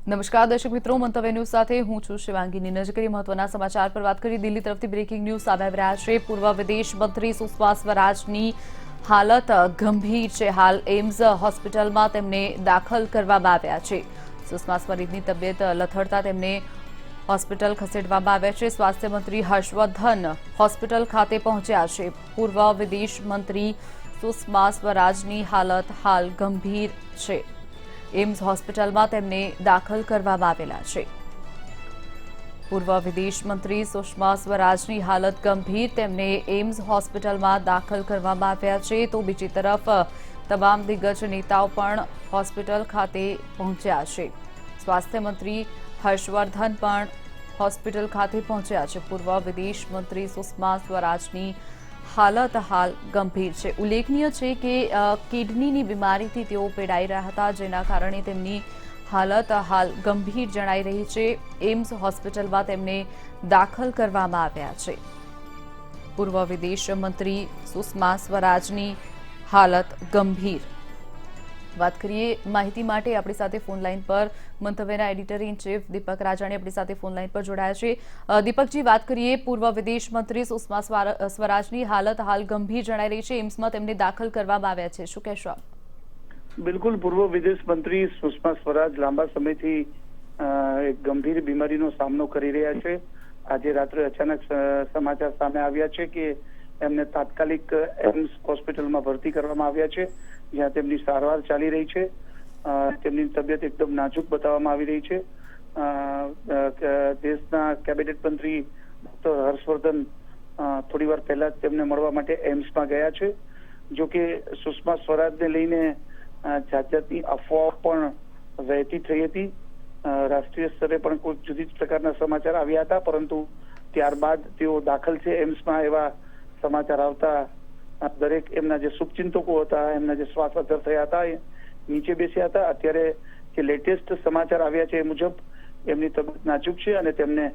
નમસ્કાર દર્શક મિત્રો, મંતવ્ય ન્યૂઝ સાથે હું છું શિવાંગીની. નજર કરી મહત્વના સમાચાર પર વાત કરી. દિલ્હી તરફથી બ્રેકિંગ ન્યૂઝ સામે આવી રહ્યા છે. પૂર્વ વિદેશ મંત્રી સુષ્મા સ્વરાજની હાલત ગંભીર છે. હાલ એમ્સ હોસ્પિટલમાં તેમને દાખલ કરવામાં આવ્યા છે. સુષ્મા સ્વરાજની તબિયત લથડતા તેમને હોસ્પિટલ ખસેડવામાં આવ્યા છે. સ્વાસ્થ્ય મંત્રી હર્ષવર્ધન હોસ્પિટલ ખાતે પહોંચ્યા છે. પૂર્વ વિદેશ મંત્રી સુષ્મા સ્વરાજની હાલત હાલ ગંભીર છે. એમ્સ હોસ્પિટલમાં તેમને દાખલ કરવામાં આવેલા છે. પૂર્વ વિદેશ મંત્રી સુષ્મા સ્વરાજની હાલત ગંભીર, તેમને એમ્સ હોસ્પિટલમાં દાખલ કરવામાં આવ્યા છે. તો બીજી તરફ તમામ દિગ્ગજ નેતાઓ પણ હોસ્પિટલ ખાતે પહોંચ્યા છે. સ્વાસ્થ્ય મંત્રી હર્ષવર્ધન પણ હોસ્પિટલ ખાતે પહોંચ્યા છે. પૂર્વ વિદેશ મંત્રી સુષ્મા સ્વરાજની હાલત હાલ ગંભીર છે. ઉલ્લેખનીય છે કે કિડનીની બીમારીથી તેઓ પીડાઈ રહ્યા હતા, જેના કારણે તેમની હાલત હાલ ગંભીર જણાઈ રહી છે. એમ્સ હોસ્પિટલમાં તેમને દાખલ કરવામાં આવ્યા છે. પૂર્વ વિદેશ મંત્રી સુષ્મા સ્વરાજની હાલત ગંભીર. વાત કરીએ માહિતી માટે આપણી સાથે ફોનલાઈન પર મંતવ્યના editor in chief Deepak Rajali આપણી સાથે ફોનલાઈન પર જોડાયા છે. દીપકજી, વાત કરીએ પૂર્વ વિદેશ મંત્રી સુષ્મા સ્વરાજની હાલત હાલ ગંભીર જણાઈ રહી છે. એમ્સમાં તેમને દાખલ કરવામાં આવ્યા છે, શું કહેશો આપ? બિલકુલ, પૂર્વ વિદેશ મંત્રી સુષ્મા સ્વરાજ લાંબા સમયથી એક ગંભીર બીમારીનો સામનો કરી રહ્યા છે. આજે રાત્રે અચાનક સમાચાર સામે આવ્યા છે કે એમને તાત્કાલિક એમ્સ હોસ્પિટલમાં ભરતી કરવામાં આવ્યા છે, જ્યાં તેમની સારવાર ચાલી રહી છે. તેમની તબિયત એકદમ નાજુક બતાવવામાં આવી રહી છે. દેશના કેબિનેટ મંત્રી ડોક્ટર હર્ષવર્ધન થોડી વાર પહેલા જ તેમને મળવા માટે એમ્સમાં ગયા છે. જો કે સુષ્મા સ્વરાજને લઈને જાત જાતની અફવાઓ પણ વહેતી થઈ હતી. રાષ્ટ્રીય સ્તરે પણ કોઈ જુદી જ પ્રકારના સમાચાર આવ્યા હતા, પરંતુ ત્યારબાદ તેઓ દાખલ છે એમ્સમાં એવા સમાચાર આવતા દરેક એમના જે શુભચિંતકો હતા, એમના જે શ્વાસોચ્છ્વાસ થયા હતા, એ નીચે બેસ્યા હતા. અત્યારે જે લેટેસ્ટ સમાચાર આવ્યા છે એ મુજબ એમની તબિયત નાજુક છે અને તેમને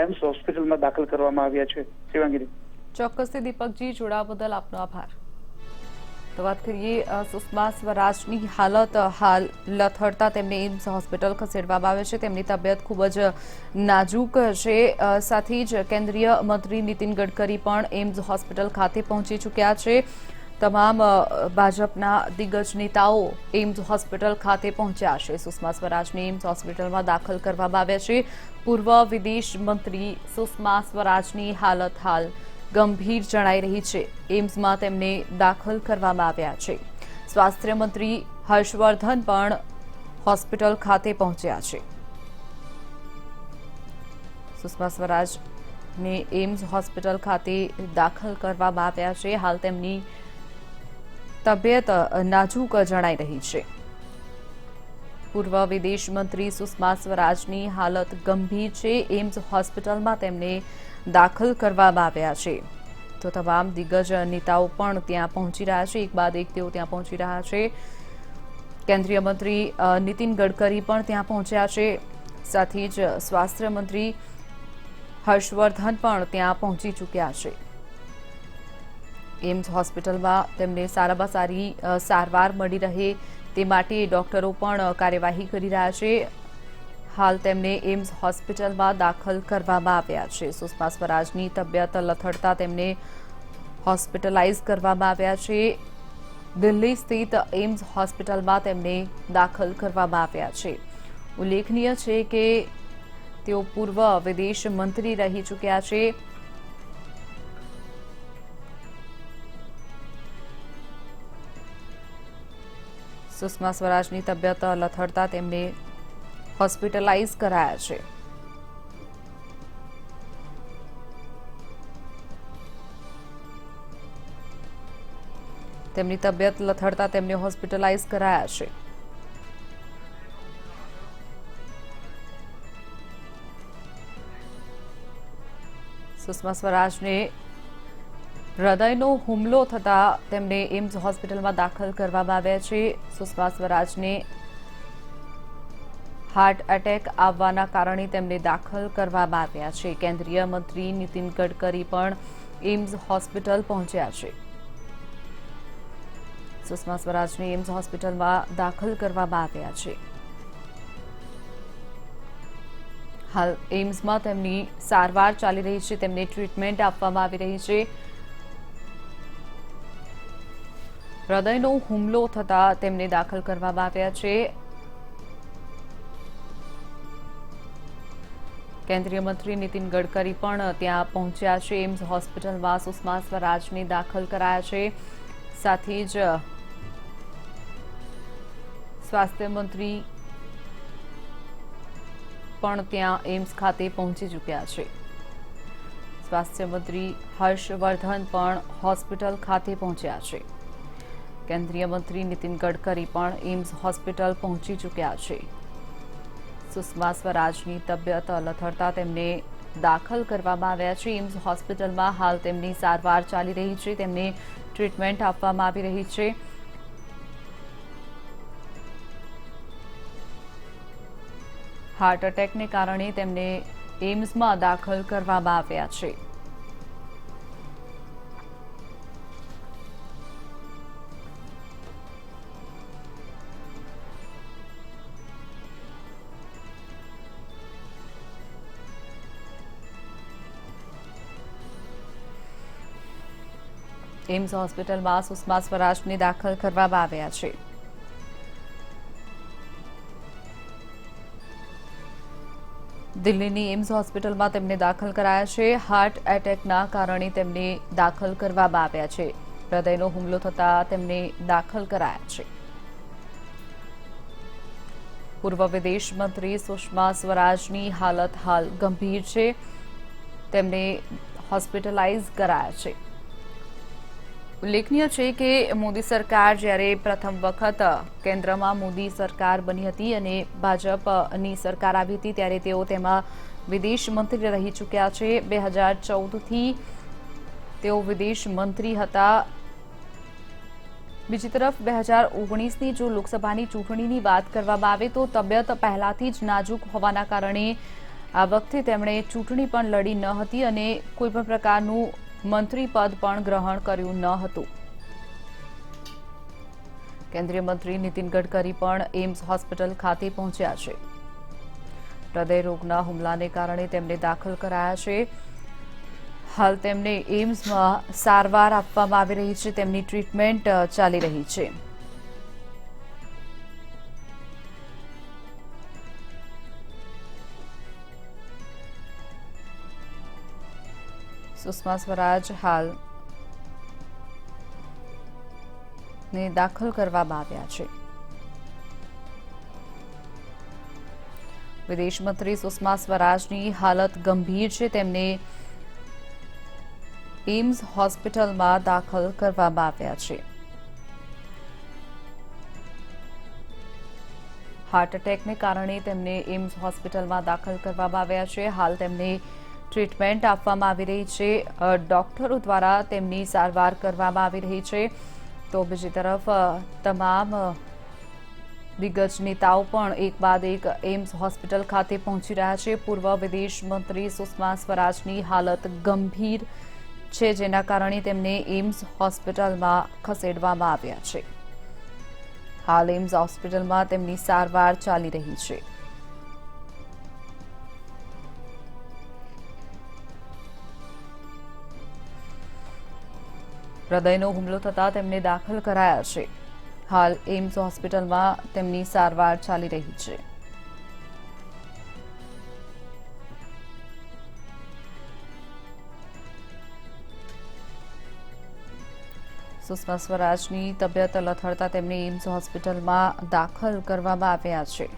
એમ્સ હોસ્પિટલમાં દાખલ કરવામાં આવ્યા છે. શિવાંગીની. ચોક્કસથી દીપકજી, જોડાવા બદલ આપનો આભાર. તો વાત કરીએ સુષ્મા સ્વરાજની હાલત હાલ લથડતા તેમને એમ્સ હોસ્પિટલ ખસેડવામાં આવે છે. તેમની તબિયત ખૂબ જ નાજુક છે. સાથે જ કેન્દ્રીય મંત્રી નીતિન ગડકરી પણ એમ્સ હોસ્પિટલ ખાતે પહોંચી ચૂક્યા છે. તમામ ભાજપના દિગ્ગજ નેતાઓ એમ્સ હોસ્પિટલ ખાતે પહોંચ્યા છે. સુષ્મા સ્વરાજને એમ્સ હોસ્પિટલમાં દાખલ કરવામાં આવ્યા છે. પૂર્વ વિદેશ મંત્રી સુષ્મા સ્વરાજની હાલત હાલ ગંભીર જણાઈ રહી છે. એમ્સમાં તેમને દાખલ કરવામાં આવ્યા છે. સ્વાસ્થ્ય મંત્રી હર્ષવર્ધન પણ હોસ્પિટલ ખાતે પહોંચ્યા છે. સુષ્મા સ્વરાજને એમ્સ હોસ્પિટલ ખાતે દાખલ કરવામાં આવ્યા છે. હાલ તેમની તબિયત નાજુક જણાઈ રહી છે. પૂર્વ વિદેશ મંત્રી સુષ્મા સ્વરાજની હાલત ગંભીર છે. એમ્સ હોસ્પિટલમાં તેમને દાખલ કરવામાં આવ્યા છે. તો તમામ દિગ્ગજ નેતાઓ પણ ત્યાં પહોંચી રહ્યા છે. એક બાદ એક તેઓ ત્યાં પહોંચી રહ્યા છે. કેન્દ્રીય મંત્રી નીતિન ગડકરી પણ ત્યાં પહોંચ્યા છે. સાથે જ સ્વાસ્થ્ય મંત્રી હર્ષવર્ધન પણ ત્યાં પહોંચી ચૂક્યા છે. એમ્સ હોસ્પિટલમાં તેમને સારામાં સારી સારવાર મળી રહે તે માટે ડોક્ટરો પણ કાર્યવાહી કરી રહ્યા છે. હાલ તેમને એમ્સ હોસ્પિટલમાં દાખલ કરવામાં આવ્યા છે. સુષ્મા સ્વરાજની તબિયત લથડતા તેમને હોસ્પિટલાઇઝ કરવામાં આવ્યા છે. દિલ્હી સ્થિત એમ્સ હોસ્પિટલમાં તેમને દાખલ કરવામાં આવ્યા છે. ઉલ્લેખનીય છે કે તેઓ પૂર્વ વિદેશ મંત્રી રહી ચૂક્યા છે. સુષ્મા સ્વરાજની તબિયત લથડતા તેમને હોસ્પિટલાઇઝ કરાયા છે. તેમની તબિયત લથડતા તેમને હોસ્પિટલાઇઝ કરાયા છે. સુષ્મા સ્વરાજને હૃદયનો હુમલો થતા તેમને એમ્સ હોસ્પિટલમાં દાખલ કરવામાં આવ્યા છે. સુષ્મા સ્વરાજને હાર્ટ એટેક આવવાના કારણે તેમને દાખલ કરવામાં આવ્યા છે. કેન્દ્રીય મંત્રી નીતિન ગડકરી પણ એમ્સ હોસ્પિટલ પહોંચ્યા છે. સુષ્મા સ્વરાજને એમ્સ હોસ્પિટલમાં દાખલ કરવામાં આવ્યા છે. હાલ એમ્સમાં તેમની સારવાર ચાલી રહી છે, તેમને ટ્રીટમેન્ટ આપવામાં આવી રહી છે. હૃદયનો હુમલો થતા તેમને દાખલ કરવામાં આવ્યા છે. કેન્દ્રીય મંત્રી નીતિન ગડકરી પણ ત્યાં પહોંચ્યા છે. એમ્સ હોસ્પિટલમાં સુષ્મા સ્વરાજને દાખલ કરાયા છે. સાથે જ સ્વાસ્થ્ય મંત્રી પણ ત્યાં એમ્સ ખાતે પહોંચી ચૂક્યા છે. સ્વાસ્થ્ય મંત્રી હર્ષવર્ધન પણ હોસ્પિટલ ખાતે પહોંચ્યા છે. કેન્દ્રીય મંત્રી નીતિન ગડકરી પણ એમ્સ હોસ્પિટલ પહોંચી ચૂક્યા છે. સુષ્મા સ્વરાજની તબિયત લથડતા તેમને દાખલ કરવામાં આવ્યા છે. એમ્સ હોસ્પિટલમાં હાલ તેમની સારવાર ચાલી રહી છે, તેમને ટ્રીટમેન્ટ આપવામાં આવી રહી છે. હાર્ટ એટેકને કારણે તેમને એમ્સમાં દાખલ કરવામાં આવ્યા છે. એમ્સ હોસ્પિટલમાં સુષ્મા સ્વરાજને દાખલ કરવામાં આવ્યા છે. દિલ્હીની એમ્સ હોસ્પિટલમાં તેમને દાખલ કરાયા છે. હાર્ટ એટેકના કારણે તેમને દાખલ કરવામાં આવ્યા છે. હૃદયનો હુમલો થતા તેમને દાખલ કરાયા છે. પૂર્વ વિદેશ મંત્રી સુષ્મા સ્વરાજની હાલત હાલ ગંભીર છે. તેમને હોસ્પિટલાઇઝ કરાયા છે. ઉલ્લેખનીય છે કે મોદી સરકાર જ્યારે પ્રથમ વખત કેન્દ્રમાં મોદી સરકાર બની હતી અને ભાજપની સરકાર આવી હતી ત્યારે તેઓ તેમાં વિદેશ મંત્રી રહી ચૂક્યા છે. 2014થી તેઓ વિદેશ મંત્રી હતા. બીજી તરફ 2019ની જો લોકસભાની ચૂંટણીની વાત કરવામાં આવે તો તબિયત પહેલાથી જ નાજુક હોવાના કારણે આ વખતે તેમણે ચૂંટણી પણ લડી ન હતી અને કોઈપણ પ્રકારનું મંત્રી પદ પણ ગ્રહણ કર્યું ન હતું. કેન્દ્રીય મંત્રી નીતિન ગડકરી પણ એમ્સ હોસ્પિટલ ખાતે પહોંચ્યા છે. હૃદયરોગના હુમલાને કારણે તેમને દાખલ કરાયા છે. હાલ તેમને એમ્સમાં સારવાર આપવામાં આવી રહી છે, તેમની ટ્રીટમેન્ટ ચાલી રહી છે. સુષ્મા સ્વરાજ હાલ ને દાખલ કરવામાં આવ્યા છે. વિદેશ મંત્રી સુષ્મા સ્વરાજની હાલત ગંભીર છે. તેમને એમ્સ હોસ્પિટલમાં દાખલ કરવામાં આવ્યા છે. હાર્ટ એટેકને કારણે તેમને એમ્સ હોસ્પિટલમાં દાખલ કરવામાં આવ્યા છે. હાલ તેમને ટ્રીટમેન્ટ આપવામાં આવી રહી છે. ડોક્ટરો દ્વારા તેમની સારવાર કરવામાં આવી રહી છે. તો બીજી તરફ તમામ દિગ્ગજ નેતાઓ પણ એક બાદ એક એમ્સ હોસ્પિટલ ખાતે પહોંચી રહ્યા છે. પૂર્વ વિદેશ મંત્રી સુષ્મા સ્વરાજની હાલત ગંભીર છે, જેના કારણે તેમને એમ્સ હોસ્પિટલમાં ખસેડવામાં આવ્યા છે. હાલ એમ્સ હોસ્પિટલમાં તેમની સારવાર ચાલી રહી છે. હૃદયનો હુમલો થતા તેમને દાખલ કરાયા છે. હાલ એમ્સ હોસ્પિટલમાં તેમની સારવાર ચાલી રહી છે. સુષ્મા સ્વરાજની તબિયત લથડતા તેમને એમ્સ હોસ્પિટલમાં દાખલ કરવામાં આવ્યા છે.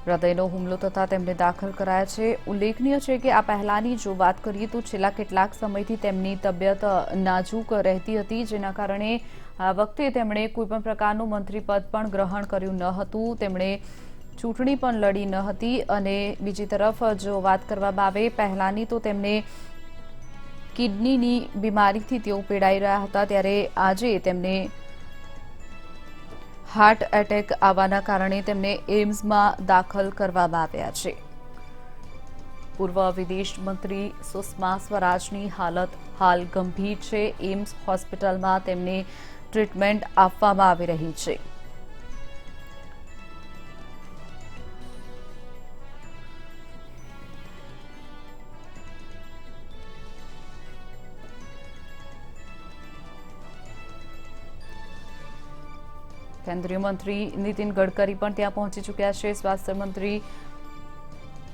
હૃદયનો હુમલો થતા તેમને દાખલ કરાયા છે. ઉલ્લેખનીય છે કે આ પહેલાની જો વાત કરીએ તો છેલ્લા કેટલાક સમયથી તેમની તબિયત નાજુક રહેતી હતી, જેના કારણે આ વખતે તેમણે કોઈપણ પ્રકારનું મંત્રીપદ પણ ગ્રહણ કર્યું ન હતું. તેમણે ચૂંટણી પણ લડી ન હતી અને બીજી તરફ જો વાત કરવામાં આવે પહેલાની તો તેમને કિડનીની બીમારીથી તેઓ પીડાઈ રહ્યા હતા, ત્યારે આજે તેમને હાર્ટ એટેક આવવાના કારણે તેમને એમ્સમાં દાખલ કરવામાં આવ્યા છે. પૂર્વ વિદેશ મંત્રી સુષ્મા સ્વરાજની હાલત હાલ ગંભીર છે. એમ્સ હોસ્પિટલમાં તેમને ટ્રીટમેન્ટ આપવામાં આવી રહી છે. કેન્દ્રીય મંત્રી નીતિન ગડકરી પણ ત્યાં પહોંચી ચૂક્યા છે. સ્વાસ્થ્ય મંત્રી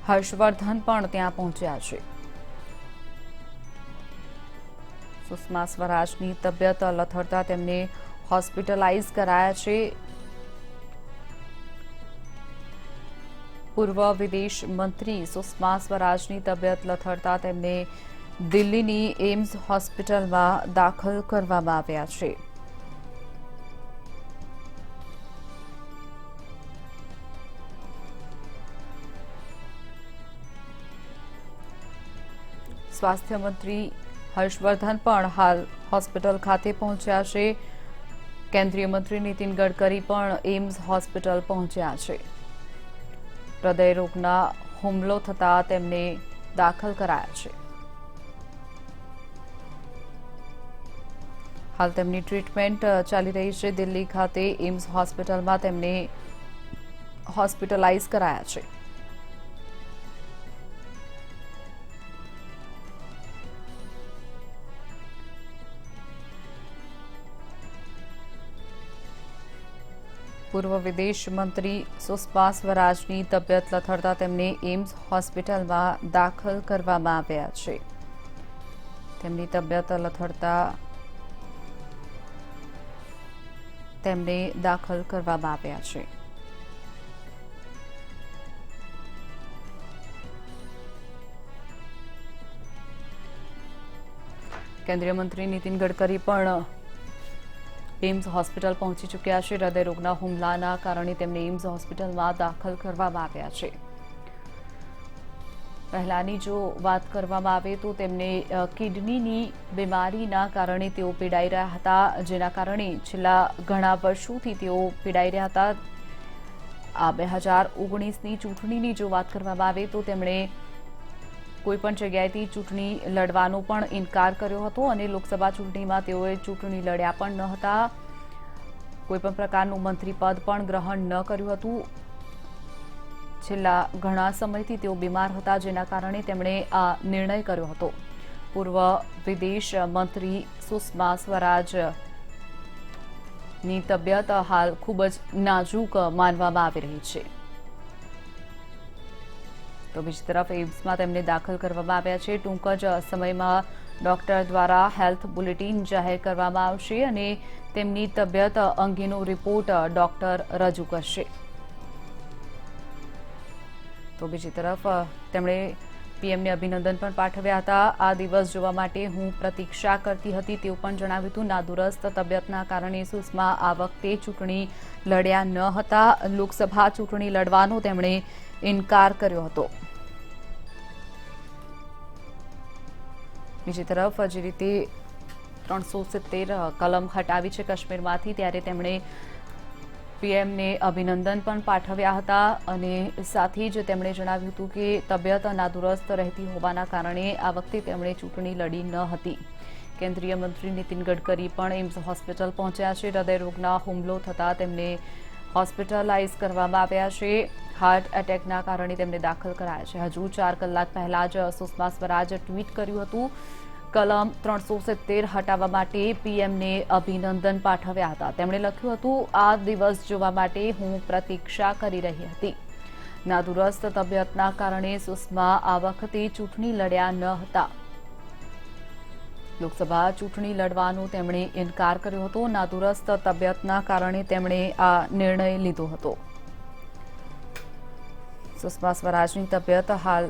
હર્ષવર્ધન પણ ત્યાં પહોંચ્યા છે. સુષ્મા સ્વરાજની તબિયત લથડતા તેમને હોસ્પિટલાઇઝ કરાયા છે. પૂર્વ વિદેશ મંત્રી સુષ્મા સ્વરાજની તબિયત લથડતા તેમને દિલ્હીની એમ્સ હોસ્પિટલમાં દાખલ કરવામાં આવ્યા છે. સ્વાસ્થ્ય મંત્રી હર્ષવર્ધન પણ હાલ હોસ્પિટલ ખાતે પહોંચ્યા છે. કેન્દ્રીય મંત્રી નીતિન ગડકરી પણ એમ્સ હોસ્પિટલ પહોંચ્યા છે. હૃદયરોગના હુમલો થતા તેમને દાખલ કરાયા છે. હાલ તેમની ટ્રીટમેન્ટ ચાલી રહી છે. દિલ્હી ખાતે એમ્સ હોસ્પિટલમાં તેમને હોસ્પિટલાઇઝ કરાયા છે. પૂર્વ વિદેશ મંત્રી સુષ્મા સ્વરાજની તબિયત લથડતા તેમને એમ્સ હોસ્પિટલમાં દાખલ કરવામાં આવ્યા છે. તેમની તબિયત લથડતા તેમને દાખલ કરવામાં આવ્યા છે. કેન્દ્રીય મંત્રી નીતિન ગડકરી પણ એમ્સ હોસ્પિટલ પહોંચી ચૂક્યા છે. હૃદયરોગના હુમલાના કારણે તેમને એમ્સ હોસ્પિટલમાં દાખલ કરવામાં આવ્યા છે. પહેલાની જો વાત કરવામાં આવે તો તેમને કિડનીની બીમારીના કારણે તેઓ પીડાઈ રહ્યા હતા, જેના કારણે છેલ્લા ઘણા વર્ષોથી તેઓ પીડાઈ રહ્યા હતા. આ 2019ની ચૂંટણીની જો વાત કરવામાં આવે તો તેમણે કોઈપણ જગ્યાએથી ચૂંટણી લડવાનો પણ ઇનકાર કર્યો હતો અને લોકસભા ચૂંટણીમાં તેઓએ ચૂંટણી લડ્યા પણ ન હતા. કોઈપણ પ્રકારનું મંત્રીપદ પણ ગ્રહણ ન કર્યું હતું. છેલ્લા ઘણા સમયથી તેઓ બીમાર હતા, જેના કારણે તેમણે આ નિર્ણય કર્યો હતો. પૂર્વ વિદેશ મંત્રી સુષ્મા સ્વરાજની તબિયત હાલ ખૂબ જ નાજુક માનવામાં આવી રહી છે. તો બીજી તરફ એમ્સમાં તેમને દાખલ કરવામાં આવ્યા છે. ટૂંક જ સમયમાં ડોક્ટર દ્વારા હેલ્થ બુલેટિન જાહેર કરવામાં આવશે અને તેમની તબિયત અંગેનો રિપોર્ટ ડોક્ટર રજૂ કરશે. તો બીજી તરફ તેમણે પીએમને અભિનંદન પણ પાઠવ્યા હતા. આ દિવસ જોવા માટે હું પ્રતીક્ષા કરતી હતી તેવું પણ જણાવ્યું હતું. નાદુરસ્ત તબિયતના કારણે સુષ્મા આ વખતે ચૂંટણી લડ્યા ન હતા. લોકસભા ચૂંટણી લડવાનો તેમણે ઇનકાર કર્યો હતો. બીજી તરફ જે રીતે 370 કલમ હટાવી છે કાશ્મીરમાંથી, ત્યારે તેમણે પીએમને અભિનંદન પણ પાઠવ્યા હતા અને સાથે જ તેમણે જણાવ્યું હતું કે તબિયત નાદુરસ્ત રહેતી હોવાના કારણે આ વખતે તેમણે ચૂંટણી લડી ન હતી. કેન્દ્રીય મંત્રી નીતિન ગડકરી પણ એમ્સ હોસ્પિટલ પહોંચ્યા છે. હૃદયરોગના હુમલો થતા તેમને હોસ્પિટલાઇઝ કરવામાં આવ્યા છે. હાર્ટ એટેકના કારણે તેમને દાખલ કરાયા છે. હજુ 4 કલાક પહેલા જ સુષ્મા સ્વરાજે ટ્વીટ કર્યું હતું. કલમ 370 હટાવવા માટે પીએમને અભિનંદન પાઠવ્યા હતા. તેમણે લખ્યું હતું, આ દિવસ જોવા માટે હું પ્રતીક્ષા કરી રહી હતી. નાદુરસ્ત તબિયતના કારણે સુષ્મા આ વખતે ચૂંટણી લડ્યા ન હતા. લોકસભા ચૂંટણી લડવાનો તેમણે ઇનકાર કર્યો હતો. નાદુરસ્ત તબિયતના કારણે તેમણે આ નિર્ણય લીધો હતો. સુષ્મા સ્વરાજની તબિયત હાલ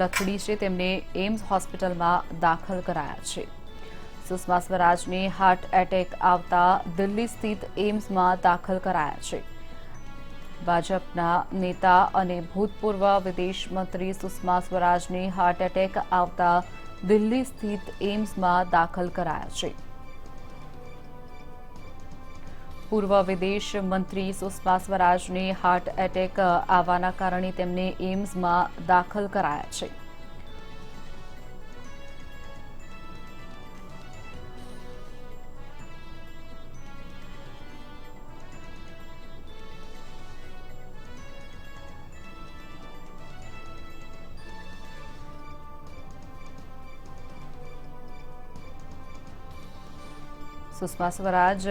લથડી છે. તેમને એમ્સ હોસ્પિટલમાં દાખલ કરાયા છે. સુષ્મા સ્વરાજને હાર્ટ એટેક આવતા દિલ્હી સ્થિત એમ્સમાં દાખલ કરાયા છે. ભાજપના નેતા અને ભૂતપૂર્વ વિદેશ મંત્રી સુષ્મા સ્વરાજને હાર્ટ એટેક આવતા દિલ્હી સ્થિત એમ્સમાં દાખલ કરાયા છે. પૂર્વ વિદેશ મંત્રી સુષ્મા સ્વરાજને હાર્ટ એટેક આવવાના કારણે તેમને એમ્સમાં દાખલ કરાયા છે. સુષ્મા સ્વરાજ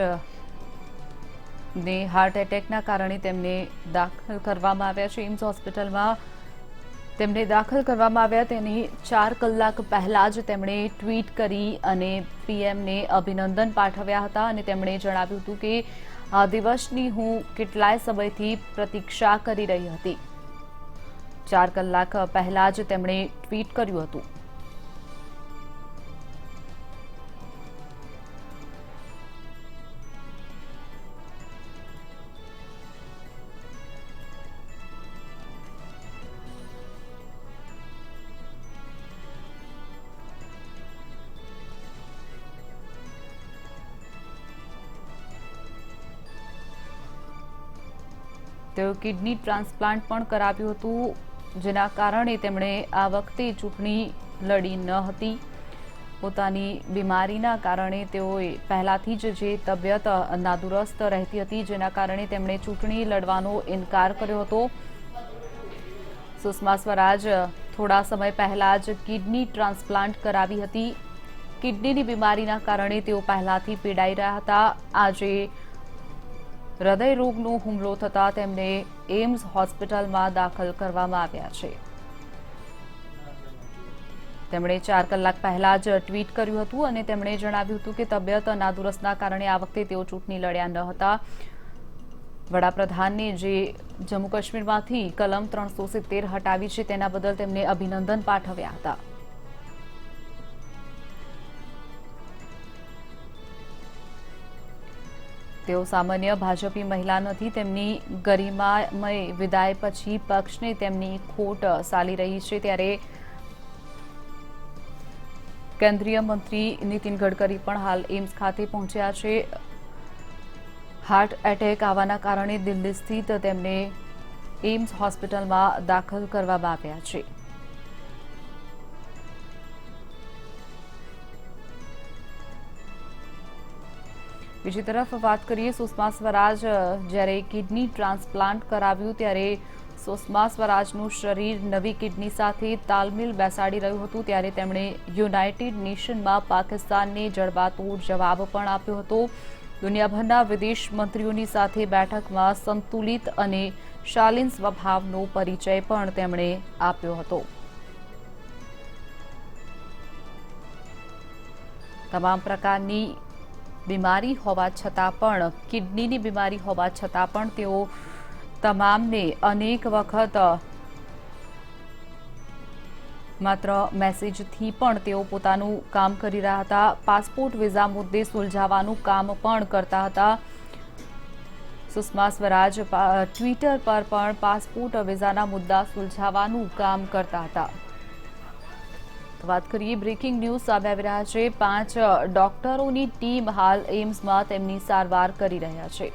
ને હાર્ટ એટેકના કારણે તેમને દાખલ કરવામાં આવ્યા છે એમ્સ હોસ્પિટલમાં. તેમને દાખલ કરવામાં આવ્યા તેની 4 કલાક પહેલા જ તેમણે ટ્વીટ કરી અને પીએમને અભિનંદન પાઠવ્યા હતા અને તેમણે જણાવ્યું હતું કે આ દિવસની હું કેટલાય સમયથી પ્રતીક્ષા કરી રહી હતી. 4 કલાક પહેલા જ તેમણે ટ્વીટ કર્યું હતું. તેઓ કિડની ટ્રાન્સપ્લાન્ટ પણ કરાવ્યું હતું, જેના કારણે તેમણે આ વખતે ચૂંટણી લડી ન હતી. પોતાની બીમારીના કારણે તેઓએ પહેલાથી જ જે તબિયત નાદુરસ્ત રહેતી હતી, જેના કારણે તેમણે ચૂંટણી લડવાનો ઇનકાર કર્યો હતો. સુષ્મા સ્વરાજ થોડા સમય પહેલા જ કિડની ટ્રાન્સપ્લાન્ટ કરાવી હતી. કિડનીની બીમારીના કારણે તેઓ પહેલાથી પીડાઈ રહ્યા હતા. આજે હૃદય રોગનો હુમલો થતાં તેમને એમ્સ હોસ્પિટલમાં દાખલ કરવામાં આવ્યા છે. તેમણે 4 કલાક પહેલા જ ટ્વીટ કર્યું હતું અને તેમણે જણાવ્યું હતું કે તબિયત નાદુરસ્તના કારણે આ વખતે તેઓ ચૂંટણી લડ્યા ન હતા. વડાપ્રધાનને જે જમ્મુ કાશ્મીરમાંથી કલમ 370 હટાવી છે તેના બદલ તેમને અભિનંદન પાઠવ્યા હતા. તેઓ સામાન્ય ભાજપી મહિલા નથી. તેમની ગરિમામય વિદાય પછી પક્ષને તેમની ખોટ સાલી રહી છે. ત્યારે કેન્દ્રીય મંત્રી નીતિન ગડકરી પણ હાલ એમ્સ ખાતે પહોંચ્યા છે. હાર્ટ એટેક આવવાના કારણે દિલ્હી સ્થિત તેમને એમ્સ હોસ્પિટલમાં દાખલ કરવામાં આવ્યા છે. બીજી તરફ વાત કરીએ, સુષ્મા સ્વરાજ જ્યારે કિડની ટ્રાન્સપ્લાન્ટ કરાવ્યું ત્યારે સુષ્મા સ્વરાજનું શરીર નવી કિડની સાથે તાલમેલ બેસાડી રહ્યું હતું. ત્યારે તેમણે યુનાઇટેડ નેશનમાં પાકિસ્તાનને જડબાતોડ જવાબ પણ આપ્યો હતો. દુનિયાભરના વિદેશ મંત્રીઓની સાથે બેઠકમાં સંતુલિત અને શાલીન સ્વભાવનો પરિચય પણ તેમણે આપ્યો હતો. તમામ પ્રકારની બીમારી હોવા છતાં પણ, કિડનીની બીમારી હોવા છતાં પણ તેઓ તમામને અનેક વખત માત્ર મેસેજથી પણ તેઓ પોતાનું કામ કરી રહ્યા હતા. પાસપોર્ટ વિઝા મુદ્દે સુલઝાવવાનું કામ પણ કરતા હતા. સુષ્મા સ્વરાજ ટ્વિટર પર પણ પાસપોર્ટ વિઝાના મુદ્દા સુલઝાવવાનું કામ કરતા હતા. વાત કરીએ, બ્રેકિંગ ન્યૂઝ સામે આવી રહ્યા છે. 5 ડોક્ટરોની ટીમ હાલ એમ્સમાં તેમની સારવાર કરી રહ્યા છે.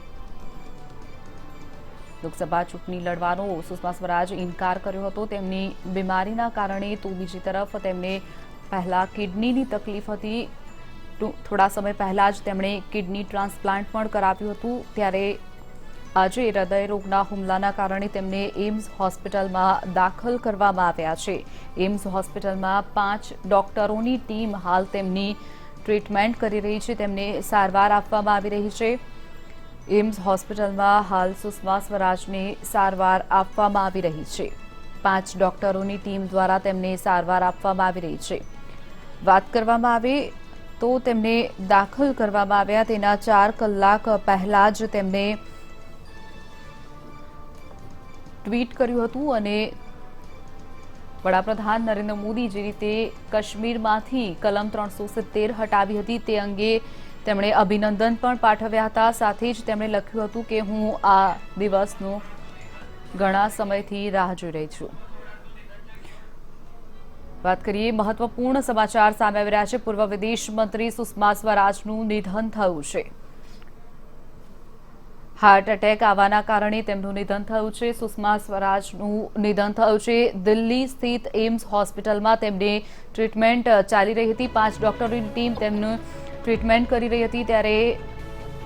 લોકસભા ચૂંટણી લડવાનો સુષ્મા સ્વરાજે ઇનકાર કર્યો હતો તેમની બીમારીના કારણે. તો બીજી તરફ તેમને પહેલા કિડનીની તકલીફ હતી. થોડા સમય પહેલા જ તેમણે કિડની ટ્રાન્સપ્લાન્ટ પણ કરાવ્યું હતું. ત્યારે આજે હૃદય રોગના હુમલાના કારણે તેમને એમ્સ હોસ્પિટલમાં દાખલ કરવામાં આવ્યા છે. એમ્સ હોસ્પિટલમાં 5 ડોક્ટરોની ટીમ હાલ તેમની ટ્રીટમેન્ટ કરી રહી છે. તેમને સારવાર આપવામાં આવી રહી છે. એમ્સ હોસ્પિટલમાં હાલ સુષ્મા સ્વરાજને સારવાર આપવામાં આવી રહી છે. 5 ડોક્ટરોની ટીમ દ્વારા તેમને સારવાર આપવામાં આવી રહી છે. વાત કરવામાં આવે તો તેમને દાખલ કરવામાં આવ્યા તેના 4 કલાક પહેલા જ તેમને ટ્વીટ કર્યું હતું અને વડાપ્રધાન નરેન્દ્ર મોદી જે રીતે કાશ્મીરમાંથી કલમ 370 હટાવી હતી તે અંગે તેમણે અભિનંદન પણ પાઠવ્યા હતા. સાથે જ તેમણે લખ્યું હતું કે હું આ દિવસનો ઘણા સમયથી રાહ જોઈ રહી છું. વાત કરીએ, મહત્વપૂર્ણ સમાચાર સામે આવી રહ્યા છે. પૂર્વ વિદેશ મંત્રી સુષ્મા સ્વરાજનું નિધન થયું છે. હાર્ટ એટેક આવવાના કારણે તેમનું નિધન થયું છે. સુષ્મા સ્વરાજનું નિધન થયું છે. દિલ્હી સ્થિત એમ્સ હોસ્પિટલમાં તેમને ટ્રીટમેન્ટ ચાલી રહી હતી. 5 ડોક્ટરોની ટીમ તેમનું ટ્રીટમેન્ટ કરી રહી હતી. ત્યારે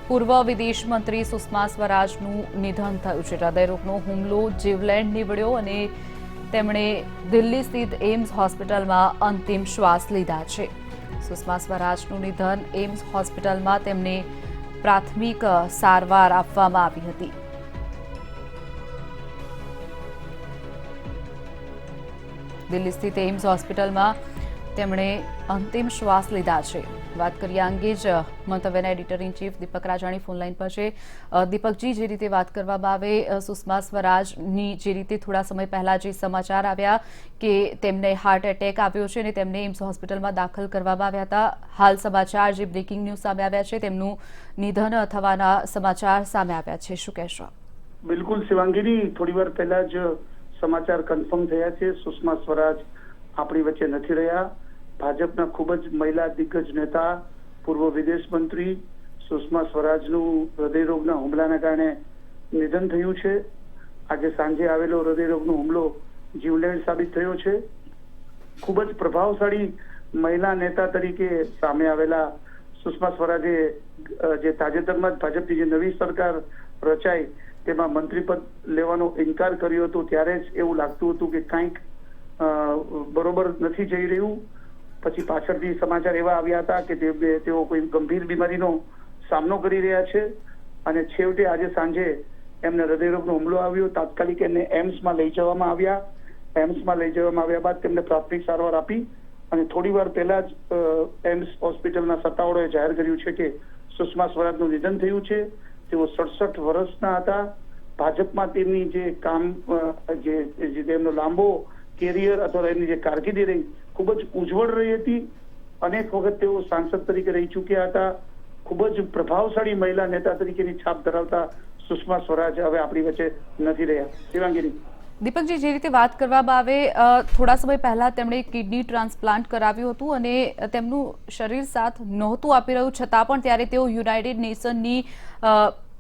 પૂર્વ વિદેશ મંત્રી સુષ્મા સ્વરાજનું નિધન થયું છે. હૃદયરોગનો હુમલો જીવલેણ નીવડ્યો અને તેમણે દિલ્હી સ્થિત એમ્સ હોસ્પિટલમાં અંતિમ શ્વાસ લીધા છે. સુષ્મા સ્વરાજનું નિધન. એમ્સ હોસ્પિટલમાં તેમને પ્રાથમિક સારવાર આપવામાં આવી હતી. દિલ્હી સ્થિત એમ્સ હોસ્પિટલમાં તેમણે અંતિમ શ્વાસ લીધા છે. વાત કરીએ અંગે જ મંતવ્યના editor in chief Deepak Rajani phone line પર છે. દીપકજી, જે રીતે વાત કરવામાં આવે સુષ્મા સ્વરાજની, જે રીતે થોડા સમય પહેલા જે સમાચાર આવ્યા કે તેમને હાર્ટ એટેક આવ્યો છે અને તેમને એમ્સ હોસ્પિટલમાં દાખલ કરવામાં આવ્યા હતા, હાલ સમાચાર જે બ્રેકિંગ ન્યૂઝ સામે આવ્યા છે તેમનું નિધન થવાના સમાચાર સામે આવ્યા છે, શું કહેશો? બિલકુલ શિવાંગીની, થોડી વાર પહેલા જ સમાચાર કન્ફર્મ થયા છે. સુષ્મા સ્વરાજ આપણી વચ્ચે નથી રહ્યા. ભાજપના ખૂબ જ મહિલા દિગ્ગજ નેતા, પૂર્વ વિદેશ મંત્રી સુષ્મા સ્વરાજનું હૃદયરોગના હુમલાના કારણે નિધન થયું છે. આજે સાંજે આવેલો હૃદયરોગનો હુમલો જીવલેણ સાબિત થયો છે. ખૂબ જ પ્રભાવશાળી મહિલા નેતા તરીકે સામે આવેલા સુષ્મા સ્વરાજે જે તાજેતરમાં જ ભાજપની જે નવી સરકાર રચાઈ તેમાં મંત્રીપદ લેવાનો ઇનકાર કર્યો હતો, ત્યારે જ એવું લાગતું હતું કે કંઈક બરોબર નથી જઈ રહ્યું. પછી પાછળથી સમાચાર એવા આવ્યા હતા કે તેઓ કોઈ ગંભીર બીમારીનો સામનો કરી રહ્યા છે અને છેવટે આજે સાંજે એમને હૃદયરોગનો હુમલો આવ્યો. તાત્કાલિક એમને એમ્સમાં લઈ જવામાં આવ્યા. એમ્સમાં લઈ જવામાં આવ્યા બાદ તેમને પ્રાથમિક સારવાર આપી અને થોડી વાર પહેલા જ એમ્સ હોસ્પિટલના સત્તાવાળાઓએ જાહેર કર્યું છે કે સુષ્મા સ્વરાજનું નિધન થયું છે. તેઓ 67 વર્ષના હતા. ભાજપમાં તેમની જે કામ જે તેમનો લાંબો કેરિયર અથવા એમની જે કારકિર્દી રહી ખૂબ જ ઉજ્જવળ રહી હતી. અનેક વખત તેઓ સાંસદ તરીકે રહી ચૂક્યા હતા. ખૂબ જ પ્રભાવશાળી મહિલા નેતા તરીકેની છાપ ધરાવતા સુષ્મા સ્વરાજ હવે આપણી વચ્ચે નથી રહ્યા. શિવાંગીની. દીપકજી, જે રીતે વાત કરવામાં આવે થોડા સમય પહેલા તેમણે કિડની ટ્રાન્સપ્લાન્ટ કરાવ્યું હતું અને તેમનું શરીર સાથ નહોતું આપી રહ્યું, છતાં પણ ત્યારે તેઓ યુનાઇટેડ નેશનની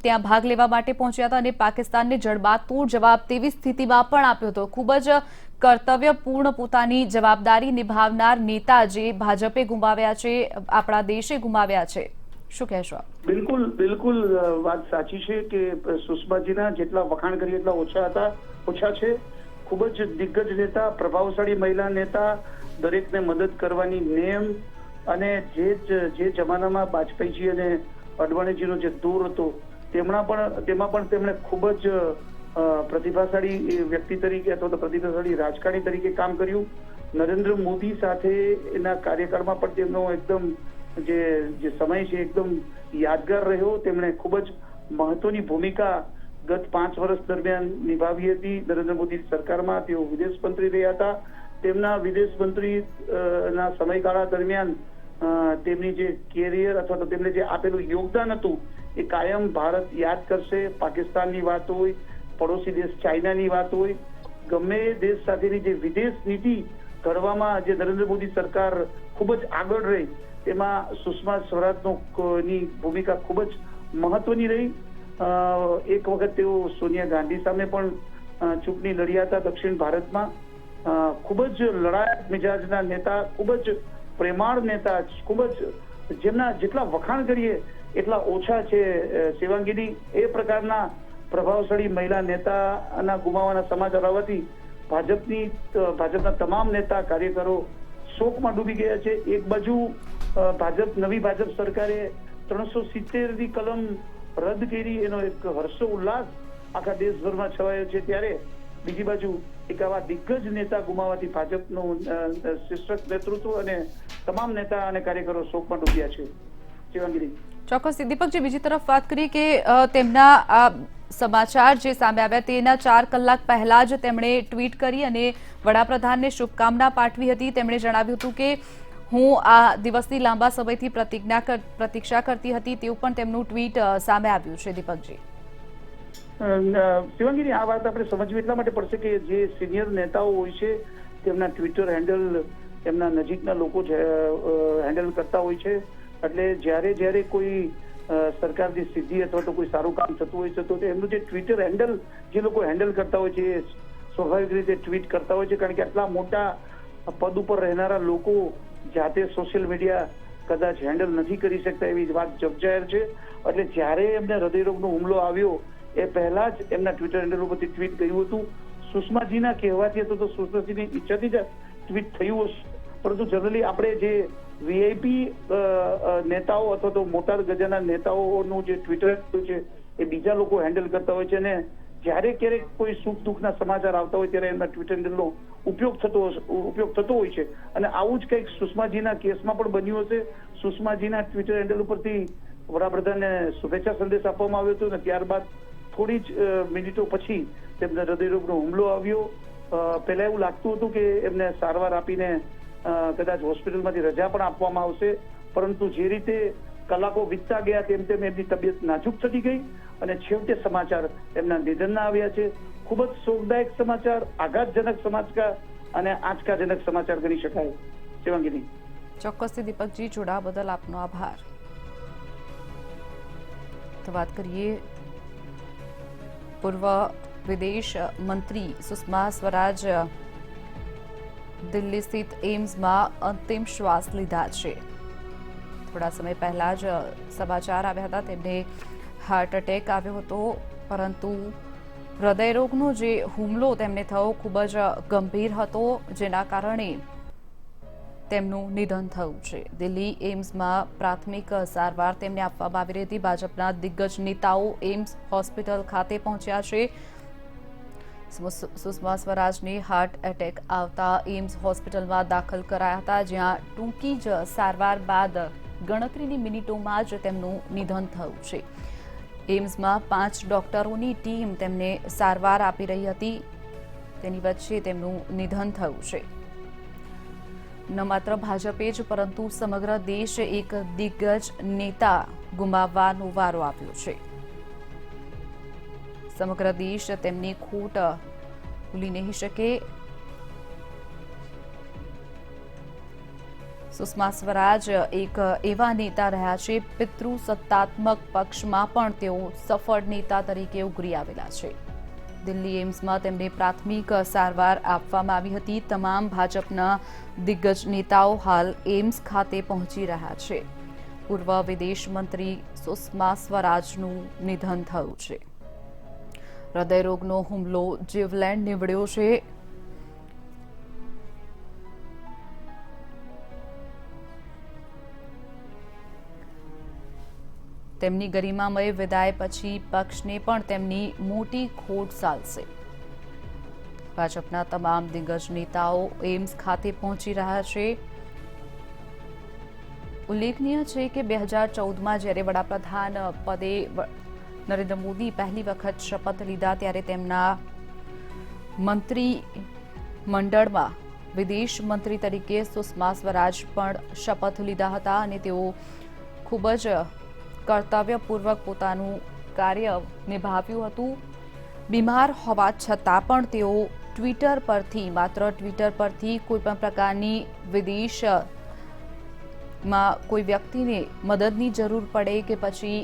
ત્યાં ભાગ લેવા માટે પહોંચ્યા હતા અને પાકિસ્તાનને જડબાતોડ જવાબ તેવી સ્થિતિમાં પણ આપ્યો હતો. ખૂબ જ કર્તવ્યપૂર્ણ પોતાની જવાબદારી નિભાવનાર નેતા જે ભાજપે ગુમાવ્યા છે, આપણા દેશે ગુમાવ્યા છે, શું કહેશો? બિલકુલ બિલકુલ વાત સાચી છે કે સુષ્માજીના જેટલા વખાણ કરીએ એટલા ઓછા છે. ખૂબ જ દિગ્ગજ નેતા, પ્રભાવશાળી મહિલા નેતા, દરેકને મદદ કરવાની નેમ અને જે જમાનામાં વાજપેયીજી અને અડવાણીજીનો જે દૂર હતો તેમાં પણ તેમણે ખૂબ જ પ્રતિભાશાળી વ્યક્તિ તરીકે અથવા તો પ્રતિભાશાળી રાજકારણી તરીકે કામ કર્યું. નરેન્દ્ર મોદી સાથે એના કાર્યકાળમાં પણ તેમનો એકદમ જે સમય છે એકદમ યાદગાર રહ્યો. તેમણે ખૂબ જ મહત્વની ભૂમિકા ગત 5 વર્ષ દરમિયાન નિભાવી હતી. નરેન્દ્ર મોદી સરકારમાં તેઓ વિદેશ મંત્રી રહ્યા હતા. તેમના વિદેશ મંત્રી ના સમયગાળા દરમિયાન તેમની જે કેરિયર અથવા તો તેમને જે આપેલું યોગદાન હતું એ કાયમ ભારત યાદ કરશે. પાકિસ્તાનની વાત હોય, પડોશી દેશ ચાઇનાની વાત હોય, ગમે દેશ સાથેની જે વિદેશ નીતિ ઘડવામાં જે નરેન્દ્ર મોદી સરકાર ખૂબ જ આગળ રહી તેમાં સુષ્મા સ્વરાજની ભૂમિકા ખૂબ જ મહત્વની રહી. એક વખત તેઓ સોનિયા ગાંધી સામે પણ ચૂંટણી લડ્યા હતા દક્ષિણ ભારતમાં. ખૂબ જ લડાયક મિજાજના નેતા, ખૂબ જ પ્રેમાળ નેતા, ખૂબ જ જેમના જેટલા વખાણ કરીએ એટલા ઓછા છે. શિવાંગીની, એ પ્રકારના પ્રભાવશાળી મહિલા નેતાના ગુમાવવાના સમાચાર આવવાથી ભાજપના તમામ નેતા કાર્યકરો શોકમાં ડૂબી ગયા છે. એક બાજુ નવી ભાજપ સરકારે 370ની કલમ રદ કરી, એનો એક હર્ષો ઉલ્લાસ આખા દેશભરમાં છવાયો છે, ત્યારે બીજી બાજુ એક આવા દિગ્ગજ નેતા ગુમાવવાથી ભાજપનું શીર્ષક નેતૃત્વ અને તમામ નેતા અને કાર્યકરો શોકમાં ડૂબ્યા છે. શિવાંગીરી. ચોક્કસ. દીપકજી, બીજી તરફ વાત કરીએ કે તેમના સમાચાર જે સામે આવ્યા તેના 4 કલાક પહેલા જ તેમણે ટ્વીટ કરી અને વડાપ્રધાનને શુભકામના પાઠવી હતી. તેમણે જણાવ્યું હતું કે હું આ દિવસની લાંબા સમયથી પ્રતીક્ષા કરતી હતી, તેવું પણ તેમનું ટ્વીટ સામે આવ્યું છે. દીપકજી. શિવાંગીની, આ વાત આપણે સમજવી એટલા માટે પડશે કે જે સિનિયર નેતાઓ હોય છે તેમના ટ્વિટર હેન્ડલ એમના નજીકના લોકો હેન્ડલ કરતા હોય છે. એટલે જ્યારે કોઈ સરકારની સિદ્ધિ અથવા તો કોઈ સારું કામ થતું હોય છે તો એમનું જે ટ્વિટર હેન્ડલ જે લોકો હેન્ડલ કરતા હોય છે એ સ્વાભાવિક રીતે ટ્વીટ કરતા હોય છે, કારણ કે આટલા મોટા પદ ઉપર રહેનારા લોકો જાતે સોશિયલ મીડિયા કદાચ હેન્ડલ નથી કરી શકતા એવી વાત જગજાહેર છે. એટલે જ્યારે એમને હૃદયરોગનો હુમલો આવ્યો એ પહેલા જ એમના ટ્વિટર હેન્ડલ ઉપરથી ટ્વીટ કર્યું હતું. સુષ્માજીના કહેવાથી હતું તો સુષ્માજીની ઈચ્છાથી જ ટ્વીટ થયું હશે, પરંતુ જનરલી આપણે જે વીઆઈપી નેતાઓ અથવા તો મોટા ગજાના નેતાઓનું જે ટ્વિટર છે એ બીજા લોકો હેન્ડલ કરતા હોય છે, અને જ્યારે ક્યારેક કોઈ સુખ દુઃખના સમાચાર આવતા હોય ત્યારે એમના ટ્વિટર હેન્ડલનો ઉપયોગ થતો હોય છે. અને આવું જ કંઈક સુષ્માજીના કેસમાં પણ બન્યું હશે. સુષ્માજીના ટ્વિટર હેન્ડલ ઉપરથી વડાપ્રધાનને શુભેચ્છા સંદેશ આપવામાં આવ્યો હતો અને ત્યારબાદ થોડી જ મિનિટો પછી તેમને હૃદયરોગનો હુમલો આવ્યો. પહેલા એવું લાગતું હતું કે એમને સારવાર આપીને કદાચ હોસ્પિટલમાંથી રજા પણ આપવામાં આવશે, પરંતુ જે રીતે કલાકો વીતતા ગયા તેમ તેમ એમની તબિયત નાજુક થતી ગઈ અને છેવટે સમાચાર એમના નિધનના આવ્યા છે. ખૂબ જ શોકદાયક સમાચાર, આઘાતજનક સમાચાર અને આંચકાજનક સમાચાર ગણી શકાય. શિવાંગીની. ચોક્કસથી દીપકજી, જોડાવા બદલ આપનો આભાર. તો વાત કરીએ પૂર્વ વિદેશ મંત્રી સુષ્મા સ્વરાજ દિલ્હી સ્થિત એમ્સમાં અંતિમ શ્વાસ લીધા છે. થોડા સમય પહેલા જ સમાચાર આવ્યા હતા તેમને હાર્ટ એટેક આવ્યો હતો, પરંતુ હૃદયરોગનો જે હુમલો તેમને થયો ખૂબ જ ગંભીર હતો, જેના કારણે તેમનું નિધન થયું છે. દિલ્હી એમ્સમાં પ્રાથમિક સારવાર તેમને આપવામાં આવી રહી હતી. ભાજપના દિગ્ગજ નેતાઓ એમ્સ હોસ્પિટલ ખાતે પહોંચ્યા છે. સુષ્મા સ્વરાજને હાર્ટ એટેક આવતા એમ્સ હોસ્પિટલમાં દાખલ કરાયા હતા, જ્યાં ટૂંકી જ સારવાર બાદ ગણતરીની મિનિટોમાં જ તેમનું નિધન થયું છે. એમ્સમાં 5 ડોક્ટરોની ટીમ તેમને સારવાર આપી રહી હતી. તેની વચ્ચે તેમનું નિધન થયું છે. ન માત્ર ભાજપે જ પરંતુ સમગ્ર દેશ એક દિગ્ગજ નેતા ગુમાવવાનો વારો આવ્યો છે. સમગ્ર દેશ તેમની ખોટ ભૂલી નહીં શકે. સુષ્મા સ્વરાજ એક એવા નેતા રહ્યા છે, પિતૃસત્તાત્મક પક્ષમાં પણ તેઓ સફળ નેતા તરીકે ઉભરી આવેલા છે. દિલ્હી એમ્સમાં તેમને પ્રાથમિક સારવાર આપવામાં આવી હતી. તમામ ભાજપના દિગ્ગજ નેતાઓ હાલ એમ્સ ખાતે પહોંચી રહ્યા છે. પૂર્વ વિદેશ મંત્રી સુષ્મા સ્વરાજનું નિધન થયું છે. હૃદયરોગનો હુમલો જીવલેણ નીવડ્યો છે. તેમની ગરિમામય વિદાય પછી પક્ષને પણ તેમની મોટી ખોટ સાલશે. ભાજપના તમામ દિગ્ગજ નેતાઓ એમ્સ ખાતે પહોંચી રહ્યા છે. ઉલ્લેખનીય છે કે 2014માં જ્યારે વડાપ્રધાન પદે નરેન્દ્ર મોદી પહેલી વખત શપથ લીધા ત્યારે તેમના મંત્રી મંડળમાં વિદેશ મંત્રી તરીકે સુષ્મા સ્વરાજ પણ શપથ લીધા હતા અને તેઓ ખૂબ જ કર્તવ્યપૂર્વક પોતાનું કાર્ય નિભાવ્યું હતું. બીમાર હોવા છતાં પણ તેઓ માત્ર ટ્વિટર પરથી કોઈ પણ પ્રકારની વિદેશમાં કોઈ વ્યક્તિને મદદની જરૂર પડે કે પછી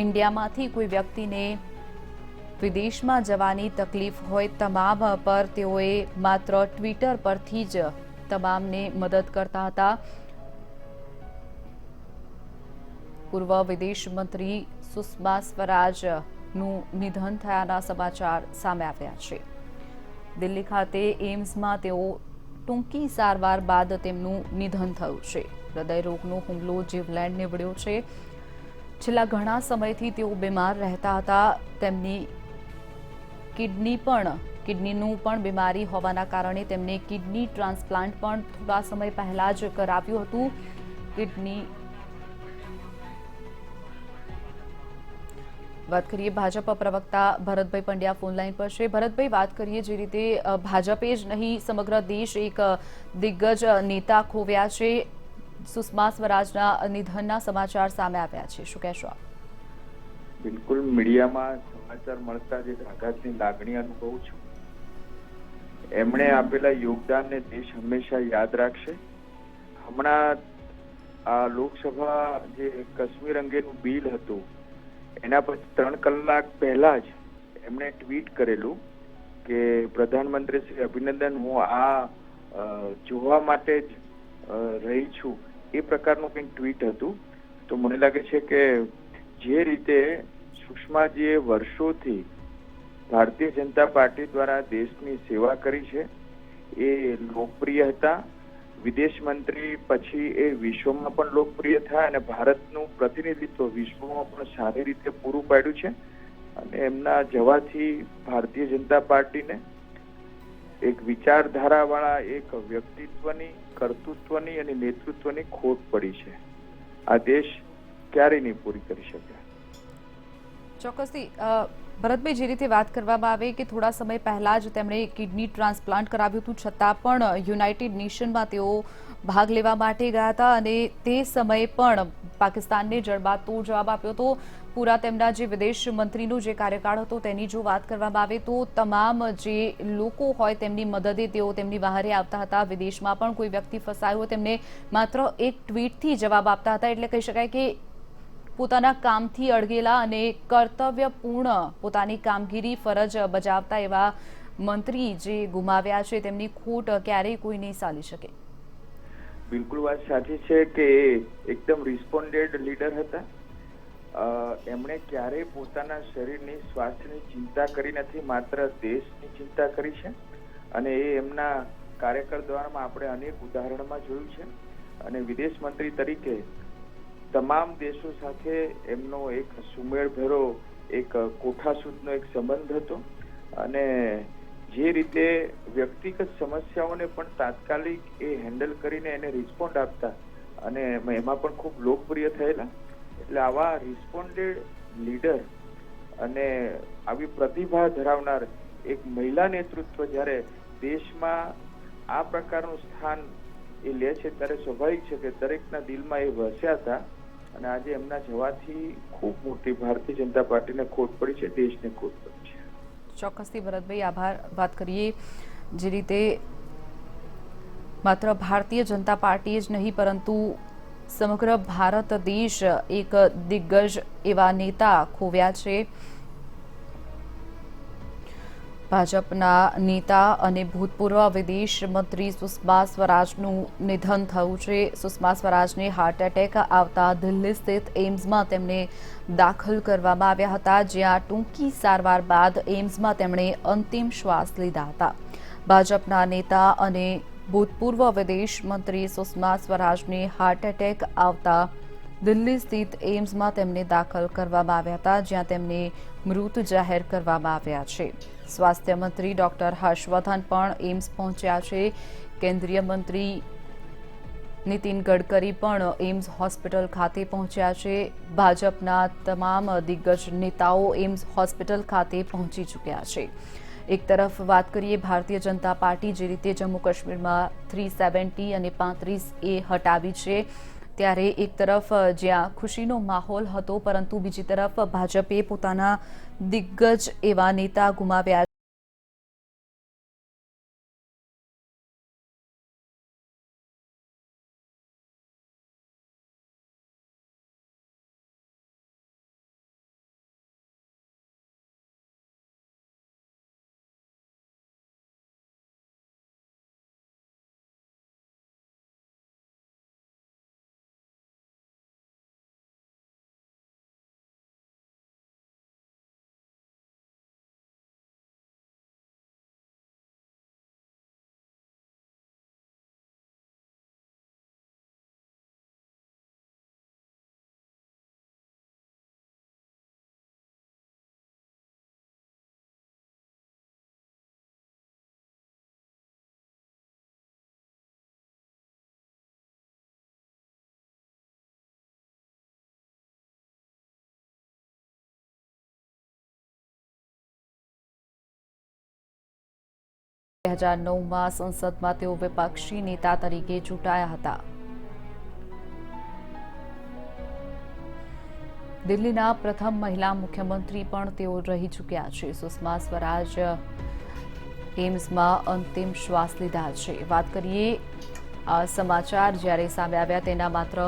ઇન્ડિયામાંથી કોઈ વ્યક્તિને વિદેશમાં જવાની તકલીફ હોય, તમામ પર તેઓએ માત્ર ટ્વિટર પરથી જ તમામને મદદ કરતા હતા. પૂર્વ વિદેશ મંત્રી સુષ્મા સ્વરાજનું નિધન થયાના સમાચાર સામે આવ્યા છે. દિલ્હી ખાતે એમ્સમાં તેઓ ટૂંકી સારવાર બાદ તેમનું નિધન થયું છે. હૃદયરોગનો હુમલો જીવલેણ નીવડ્યો છે. છેલ્લા ઘણા સમયથી તેઓ બીમાર રહેતા હતા. તેમની કિડનીનું પણ બીમારી હોવાના કારણે તેમને કિડની ટ્રાન્સપ્લાન્ટ પણ થોડા સમય પહેલા જ કરાવ્યું હતું. વાત કરીએ ભાજપ પ્રવક્તા ભરતભાઈ પંડ્યા ફોનલાઈન પર છે. ભરતભાઈ, વાત કરીએ જે રીતે ભાજપે જ નહીં સમગ્ર દેશ એક દિગ્ગજ નેતા ખોવ્યા છે. સુષ્મા સ્વરાજના નિધનના સમાચાર સામે આવ્યા છે, શું કહેશો આપ? બિલકુલ, મીડિયામાં સમાચાર મળતા જ આઘાતની લાગણી અનુભવું છું. એમણે આપેલા યોગદાનને દેશ હંમેશા યાદ રાખશે. હમણાં આ લોકસભા જે કાશ્મીર અંગેનું બિલ હતું એના પછી 3 કલાક પહેલા જ એમણે ટ્વીટ કરેલું કે પ્રધાનમંત્રી શ્રી અભિનંદન, હું આ જોવા માટે જ રહી છું, એ પ્રકારનું કંઈક ટ્વીટ હતું. તો મને લાગે છે કે જે રીતે સુષ્માજીએ વર્ષોથી ભારતીય જનતા પાર્ટી દ્વારા દેશની સેવા કરી છે, એ લોકપ્રિય હતા. વિદેશ મંત્રી પછી એ વિશ્વમાં પણ લોકપ્રિય થયા અને ભારતનું પ્રતિનિધિત્વ વિશ્વમાં પણ સારી રીતે પૂરું પાડ્યું છે. અને એમના જવાથી ભારતીય જનતા પાર્ટીને એક વિચારધારા વાળા એક વ્યક્તિત્વની, કર્તૃત્વની અને નેતૃત્વની ખોટ પડી છે. આ દેશ ક્યારેય નહીં પૂરી કરી શકે. ચોક્કસથી ભરતભાઈ, જે રીતે વાત કરવામાં આવે કે થોડા સમય પહેલા જ તેમણે કિડની ટ્રાન્સપ્લાન્ટ કરાવ્યું હતું, છતાં પણ યુનાઇટેડ નેશનમાં તેઓ ભાગ લેવા માટે ગયા હતા અને તે સમયે પણ પાકિસ્તાનને જડબાતોડ જવાબ આપ્યો હતો. પૂરા તેમના જે વિદેશ મંત્રીનો જે કાર્યકાળ હતો તેની જો વાત કરવામાં આવે તો તમામ જે લોકો હોય તેમની મદદે તેઓ તેમની વહારે આવતા હતા. વિદેશમાં પણ કોઈ વ્યક્તિ ફસાયો હોય તેમને માત્ર એક ટ્વીટથી જવાબ આપતા હતા. એટલે કહી શકાય કે પોતાના કામથી અળગેલા અને કર્તવ્યપૂર્ણ પોતાની કામગીરી ફરજ બજાવતા એવા મંત્રી જે ગુમાવ્યા છે તેમની ખોટ ક્યારેય કોઈ નહીં સાલી શકે. બિલકુલ વાત સાચી છે કે એકદમ રિસ્પોન્ડેડ લીડર હતા. એમણે ક્યારેય પોતાના શરીરની સ્વાસ્થ્યની ચિંતા કરી નથી, માત્ર દેશની ચિંતા કરી છે. અને એ એમના કાર્યકર દ્વારા આપણે અનેક ઉદાહરણમાં જોયું છે. અને વિદેશ મંત્રી તરીકે તમામ દેશો સાથે એમનો એક સુમેળભેરો એક કોઠાસૂદનો એક સંબંધ હતો. અને જે રીતે વ્યક્તિગત સમસ્યાઓને પણ તાત્કાલિક એ હેન્ડલ કરીને એને રિસ્પોન્ડ આપતા અને એમાં પણ ખૂબ લોકપ્રિય થયેલા. એટલે આવા રિસ્પોન્ડેડ લીડર અને આવી પ્રતિભા ધરાવનાર એક મહિલા નેતૃત્વ જ્યારે દેશમાં આ પ્રકારનું સ્થાન એ લે છે ત્યારે સ્વાભાવિક છે કે દરેકના દિલમાં એ વસ્યા હતા. અને આજે એમના જવાથી ખૂબ મોટી ભારતીય જનતા પાર્ટીને ખોટ પડી છે, દેશને ખોટ પડી છે. ચોક્કસથી ભરતભાઈ, આભાર. વાત કરીએ જે રીતે માત્ર ભારતીય જનતા પાર્ટી જ નહીં પરંતુ સમગ્ર ભારત દેશ એક દિગ્ગજ એવા નેતા ખોવ્યા છે. ભાજપના નેતા અને ભૂતપૂર્વ વિદેશ મંત્રી સુષ્મા સ્વરાજનું નિધન થયું છે. સુષ્મા સ્વરાજને હાર્ટ એટેક આવતા દિલ્હી સ્થિત એમ્સમાં તેમને દાખલ કરવામાં આવ્યા હતા, જ્યાં ટૂંકી સારવાર બાદ એમ્સમાં તેમણે અંતિમ શ્વાસ લીધા હતા. ભાજપના નેતા અને ભૂતપૂર્વ વિદેશ મંત્રી સુષ્મા સ્વરાજને હાર્ટ એટેક આવતા દિલ્હી સ્થિત એમ્સમાં તેમને દાખલ કરવામાં આવ્યા હતા, જ્યાં તેમને મૃત જાહેર કરવામાં આવ્યા છે. સ્વાસ્થ્ય મંત્રી ડોક્ટર હર્ષવર્ધન પણ એમ્સ પહોંચ્યા છે. કેન્દ્રીય મંત્રી નીતિન ગડકરી પણ એમ્સ હોસ્પિટલ ખાતે પહોંચ્યા છે. ભાજપના તમામ દિગ્ગજ નેતાઓ એમ્સ હોસ્પિટલ ખાતે પહોંચી ચૂક્યા છે. એક તરફ વાત કરીએ ભારતીય જનતા પાર્ટી જે રીતે જમ્મુ કાશ્મીરમાં 370 અને 35A હટાવી છે, ત્યારે એક તરફ જ્યાં ખુશીનો માહોલ હતો પરંતુ બીજી તરફ ભાજપે પોતાના દિગ્ગજ એવા નેતા ગુમાવ્યા. માં સંસદમાં તેઓ વિપક્ષી નેતા તરીકે ચૂંટાયા હતા. દિલ્હીના પ્રથમ મહિલા મુખ્યમંત્રી પણ તેઓ રહી ચૂક્યા છે. સુષ્મા સ્વરાજ એમ્સમાં અંતિમ શ્વાસ લીધા છે. વાત કરીએ આ સમાચાર જ્યારે સામે આવ્યા તેના માત્ર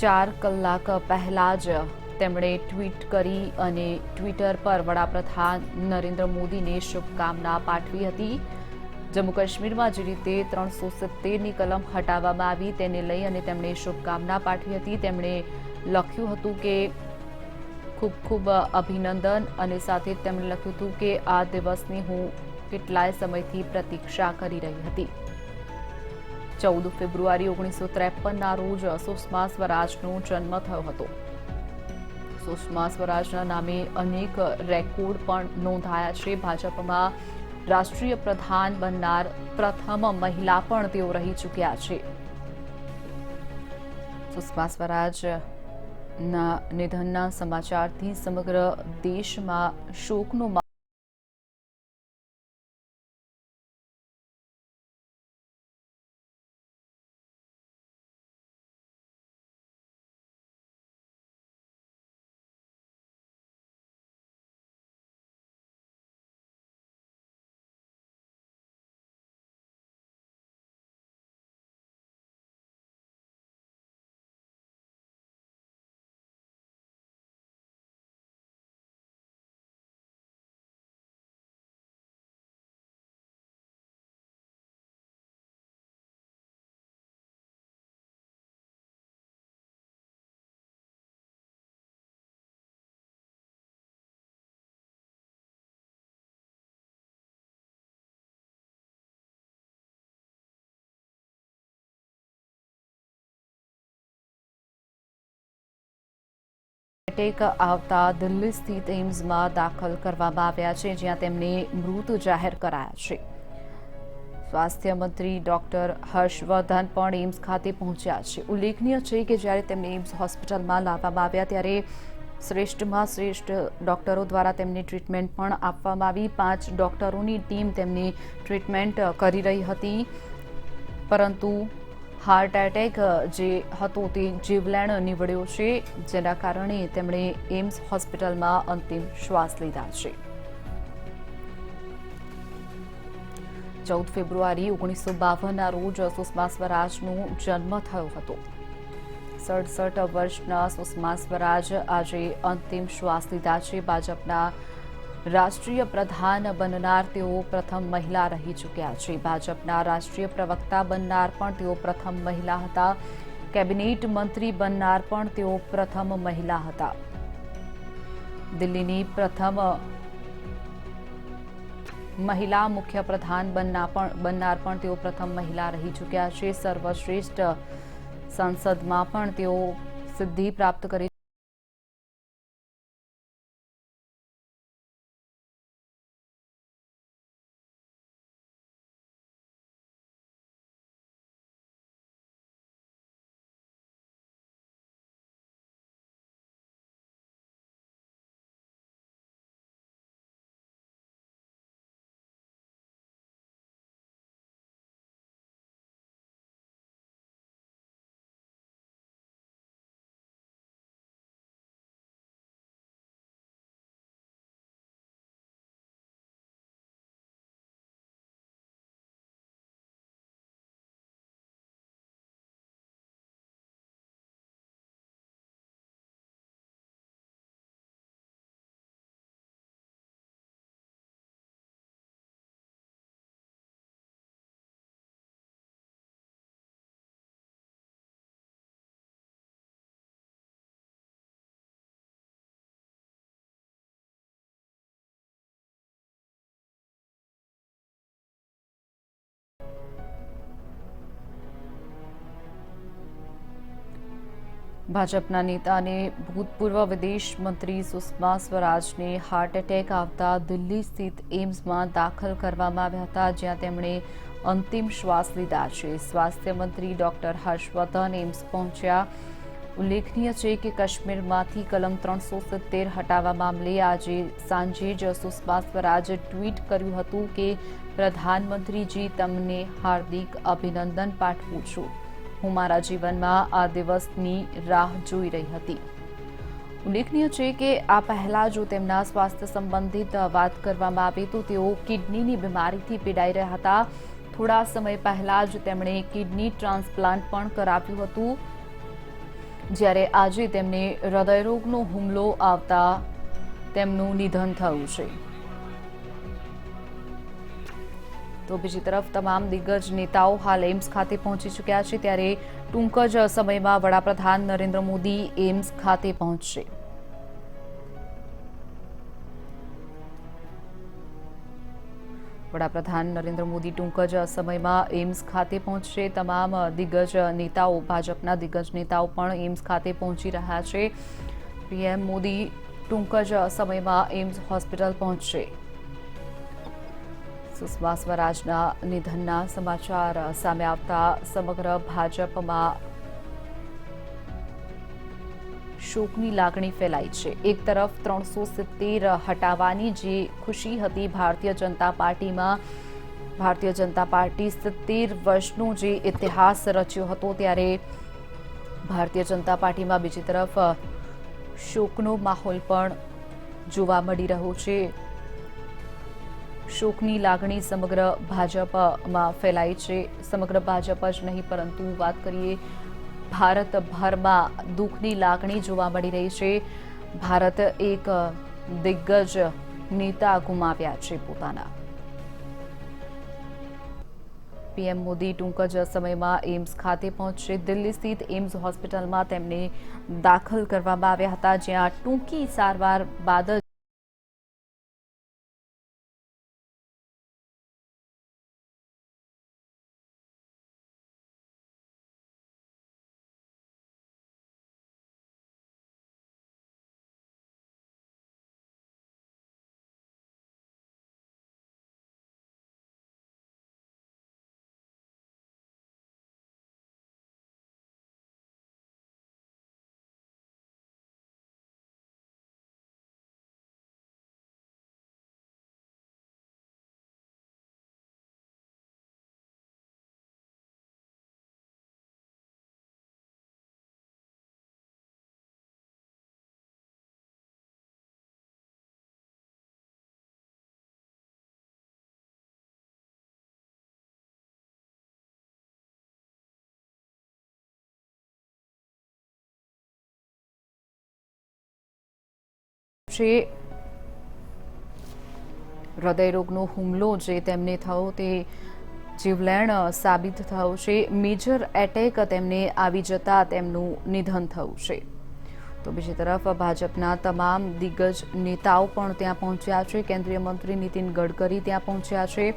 4 કલાક પહેલા જ તેમણે ટ્વીટ કરી અને ટ્વિટર પર વડાપ્રધાન નરેન્દ્ર મોદીને શુભકામના પાઠવી હતી. જમ્મુ કાશ્મીરમાં જે રીતે 370ની કલમ હટાવવામાં આવી તેને લઈ અને તેમણે શુભકામના પાઠવી હતી. તેમણે લખ્યું હતું કે ખૂબ ખૂબ અભિનંદન અને સાથે તેમણે લખ્યું હતું કે આ દિવસની હું કેટલાય સમયથી પ્રતીક્ષા કરી રહી હતી. 14 ફેબ્રુઆરી 1953ના રોજ સુષ્મા સ્વરાજનો જન્મ થયો હતો. સુષ્મા સ્વરાજના નામે અનેક રેકોર્ડ પણ નોંધાયા છે. ભાજપમાં રાષ્ટ્રીય પ્રધાન બનનાર પ્રથમ મહિલા પણ તેઓ રહી ચૂક્યા છે. સુષ્મા સ્વરાજના નિધનના સમાચારથી સમગ્ર દેશમાં શોકનો એટેક આવતા દિલ્હી સ્થિત એમ્સમાં દાખલ કરવામાં આવ્યા છે, જ્યાં તેમને મૃત જાહેર કરાયા છે. સ્વાસ્થ્ય મંત્રી ડોક્ટર હર્ષવર્ધન પણ એમ્સ ખાતે પહોંચ્યા છે. ઉલ્લેખનીય છે કે જ્યારે તેમને એમ્સ હોસ્પિટલમાં લાવવામાં આવ્યા ત્યારે શ્રેષ્ઠમાં શ્રેષ્ઠ ડોક્ટરો દ્વારા તેમને ટ્રીટમેન્ટ પણ આપવામાં આવી. 5 ડોક્ટરોની ટીમ તેમની ટ્રીટમેન્ટ કરી રહી હતી, પરંતુ હાર્ટ એટેક જે હતો તે જીવલેણ નીવડ્યો છે, જેના કારણે તેમણે એમ્સ હોસ્પિટલમાં અંતિમ શ્વાસ લીધા છે. 14 ફેબ્રુઆરી 1952ના રોજ સુષ્મા સ્વરાજનો જન્મ થયો હતો. 67 વર્ષના સુષ્મા સ્વરાજ આજે અંતિમ શ્વાસ લીધા છે. ભાજપના રાષ્ટ્રીય પ્રધાન બનનાર તેઓ પ્રથમ મહિલા રહી ચૂક્યા છે. ભાજપના રાષ્ટ્રીય પ્રવક્તા બનનાર પણ તેઓ પ્રથમ મહિલા હતા. કેબિનેટ મંત્રી બનનાર પણ તેઓ પ્રથમ મહિલા હતા. દિલ્હીની પ્રથમ મહિલા મુખ્ય પ્રધાન બનનાર પણ તેઓ પ્રથમ મહિલા રહી ચૂક્યા છે. સર્વશ્રેષ્ઠ સંસદમાં પણ તેઓ સિદ્ધિ પ્રાપ્ત કરી. ભાજપના નેતા અને ભૂતપૂર્વ વિદેશ મંત્રી સુષ્મા સ્વરાજને હાર્ટ એટેક આવતા દિલ્હી સ્થિત એમ્સમાં દાખલ કરવામાં આવ્યા હતા, જ્યાં તેમણે અંતિમ શ્વાસ લીધા છે. સ્વાસ્થ્ય મંત્રી ડોક્ટર હર્ષવર્ધન એમ્સ પહોંચ્યા. ઉલ્લેખનીય છે કે કાશ્મીરમાંથી કલમ 370 હટાવવા મામલે આજે સાંજે જ સુષ્મા સ્વરાજે ટ્વીટ કર્યું હતું કે પ્રધાનમંત્રીજી, તમને હાર્દિક અભિનંદન પાઠવું છું. હું મારા જીવનમાં આ દિવસની રાહ જોઈ રહી હતી. ઉલ્લેખનીય છે કે આ પહેલા જો તેમના સ્વાસ્થ્ય સંબંધિત વાત કરવામાં આવે તો તેઓ કિડનીની બીમારીથી પીડાઈ રહ્યા હતા. થોડા સમય પહેલા જ તેમણે કિડની ટ્રાન્સપ્લાન્ટ પણ કરાવ્યું હતું, જ્યારે આજે તેમને હૃદયરોગનો હુમલો આવતા તેમનું નિધન થયું છે. તો બીજી તરફ તમામ દિગ્ગજ નેતાઓ હાલ એમ્સ ખાતે પહોંચી ચૂક્યા છે, ત્યારે ટૂંક જ સમયમાં વડાપ્રધાન નરેન્દ્ર મોદી એમ્સ ખાતે પહોંચશે. વડાપ્રધાન નરેન્દ્ર મોદી ટૂંક જ સમયમાં એમ્સ ખાતે પહોંચશે. તમામ દિગ્ગજ નેતાઓ, ભાજપના દિગ્ગજ નેતાઓ પણ એમ્સ ખાતે પહોંચી રહ્યા છે. પીએમ મોદી ટૂંક જ સમયમાં એમ્સ હોસ્પિટલ પહોંચશે. સુષ્મા સ્વરાજના નિધનના સમાચાર સામે આવતા સમગ્ર ભાજપમાં શોકની લાગણી ફેલાઈ છે. એક તરફ 370 હટાવવાની જે ખુશી હતી ભારતીય જનતા પાર્ટીમાં, ભારતીય જનતા પાર્ટી 70 વર્ષનો જે ઇતિહાસ રચ્યો હતો, ત્યારે ભારતીય જનતા પાર્ટીમાં બીજી તરફ શોકનો માહોલ પણ જોવા મળી રહ્યો છે. શોકની લાગણી સમગ્ર ભાજપમાં ફેલાઈ છે. સમગ્ર ભાજપ જ નહીં, પરંતુ વાત કરીએ ભારતભરમાં દુઃખની લાગણી જોવા મળી રહી છે. ભારત એક દિગ્ગજ નેતા ગુમાવ્યા છે પોતાના. પીએમ મોદી ટૂંક જ સમયમાં એમ્સ ખાતે પહોંચશે. દિલ્હી સ્થિત એમ્સ હોસ્પિટલમાં તેમને દાખલ કરવામાં આવ્યા હતા, જ્યાં ટૂંકી સારવાર બાદ હૃદયરોગનો હુમલો જે તેમને થયો તે જીવલેણ સાબિત થયો છે. મેજર એટેક તેમને આવી જતા તેમનું નિધન થયું છે. તો બીજી તરફ ભાજપના તમામ દિગ્ગજ નેતાઓ પણ ત્યાં પહોંચ્યા છે. કેન્દ્રીય મંત્રી નીતિન ગડકરી ત્યાં પહોંચ્યા છે.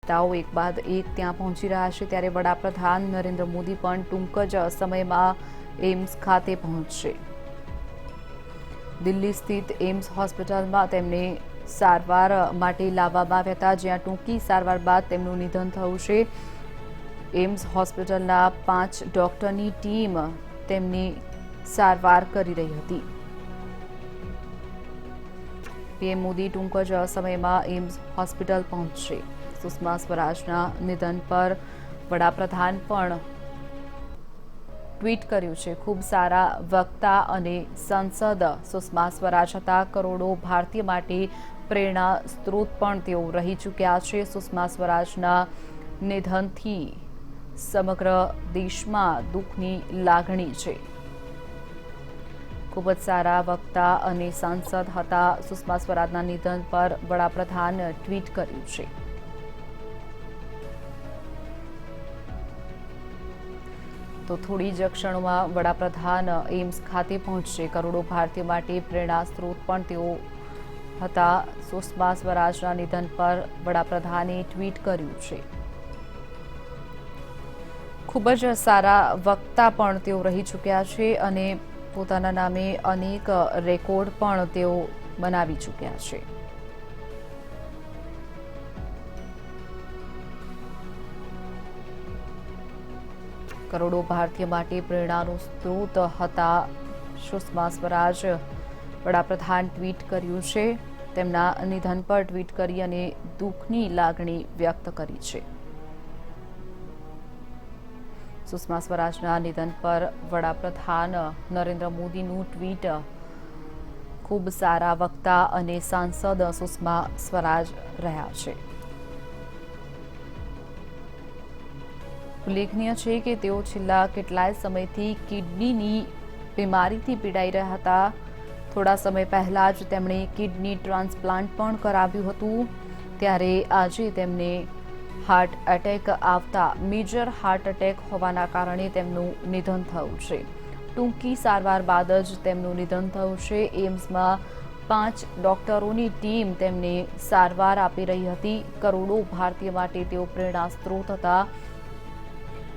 નેતાઓ એક બાદ એક ત્યાં પહોંચી રહ્યા છે. ત્યારે વડાપ્રધાન નરેન્દ્ર મોદી પણ ટૂંક જ સમયમાં એમ્સ ખાતે પહોંચશે. દિલ્હી સ્થિત એમ્સ હોસ્પિટલમાં તેમને સારવાર માટે લાવવામાં આવ્યા હતા, જ્યાં ટૂંકી સારવાર બાદ તેમનું નિધન થયું છે. એમ્સ હોસ્પિટલના 5 ડોક્ટરની ટીમ તેમની સારવાર કરી રહી હતી. પીએમ મોદી ટૂંક જ સમયમાં એમ્સ હોસ્પિટલ પહોંચશે. સુષ્મા સ્વરાજના નિધન પર વડાપ્રધાન પણ ટ્વીટ કર્યું છે. ખૂબ સારા વક્તા અને સાંસદ સુષ્મા સ્વરાજ હતા. કરોડો ભારતીય માટે પ્રેરણા સ્ત્રોત પણ તેઓ રહી ચૂક્યા છે. સુષ્મા સ્વરાજના નિધનથી સમગ્ર દેશમાં દુઃખની લાગણી છે. ખૂબ જ સારા વક્તા અને સાંસદ હતા. સુષ્મા સ્વરાજના નિધન પર વડાપ્રધાન ટ્વીટ કર્યું છે. તો થોડી જ ક્ષણોમાં વડાપ્રધાન એમ્સ ખાતે પહોંચશે. કરોડો ભારતીય માટે પ્રેરણા સ્ત્રોત પણ તેઓ હતા. સુષ્મા સ્વરાજના નિધન પર વડાપ્રધાને ટ્વીટ કર્યું છે. ખૂબ જ સારા વક્તા પણ તેઓ રહી ચૂક્યા છે અને પોતાના નામે અનેક રેકોર્ડ પણ તેઓ બનાવી ચૂક્યા છે. કરોડો ભારતીય માટે પ્રેરણાનો સ્ત્રોત હતા સુષ્મા સ્વરાજ. વડાપ્રધાન ટ્વીટ કર્યું છે. તેમના નિધન પર ટ્વીટ કરી અને દુઃખની લાગણી વ્યક્ત કરી છે. સુષ્મા સ્વરાજના નિધન પર વડાપ્રધાન નરેન્દ્ર મોદીનું ટ્વીટ. ખૂબ સારા વક્તા અને સાંસદ સુષ્મા સ્વરાજ રહ્યા છે. ઉલ્લેખનીય છે કે તેઓ છેલ્લા કેટલાય સમયથી કિડનીની બીમારીથી પીડાઈ રહ્યા હતા. થોડા સમય પહેલા જ તેમણે કિડની ટ્રાન્સપ્લાન્ટ પણ કરાવ્યું હતું. ત્યારે આજે તેમને હાર્ટ એટેક આવતા મેજર હાર્ટ એટેક હોવાના કારણે તેમનું નિધન થયું છે. ટૂંકી સારવાર બાદ જ તેમનું નિધન થયું છે. એમ્સમાં 5 ડોક્ટરોની ટીમ તેમને સારવાર આપી રહી હતી. કરોડો ભારતીય માટે તેઓ પ્રેરણા સ્ત્રોત હતા.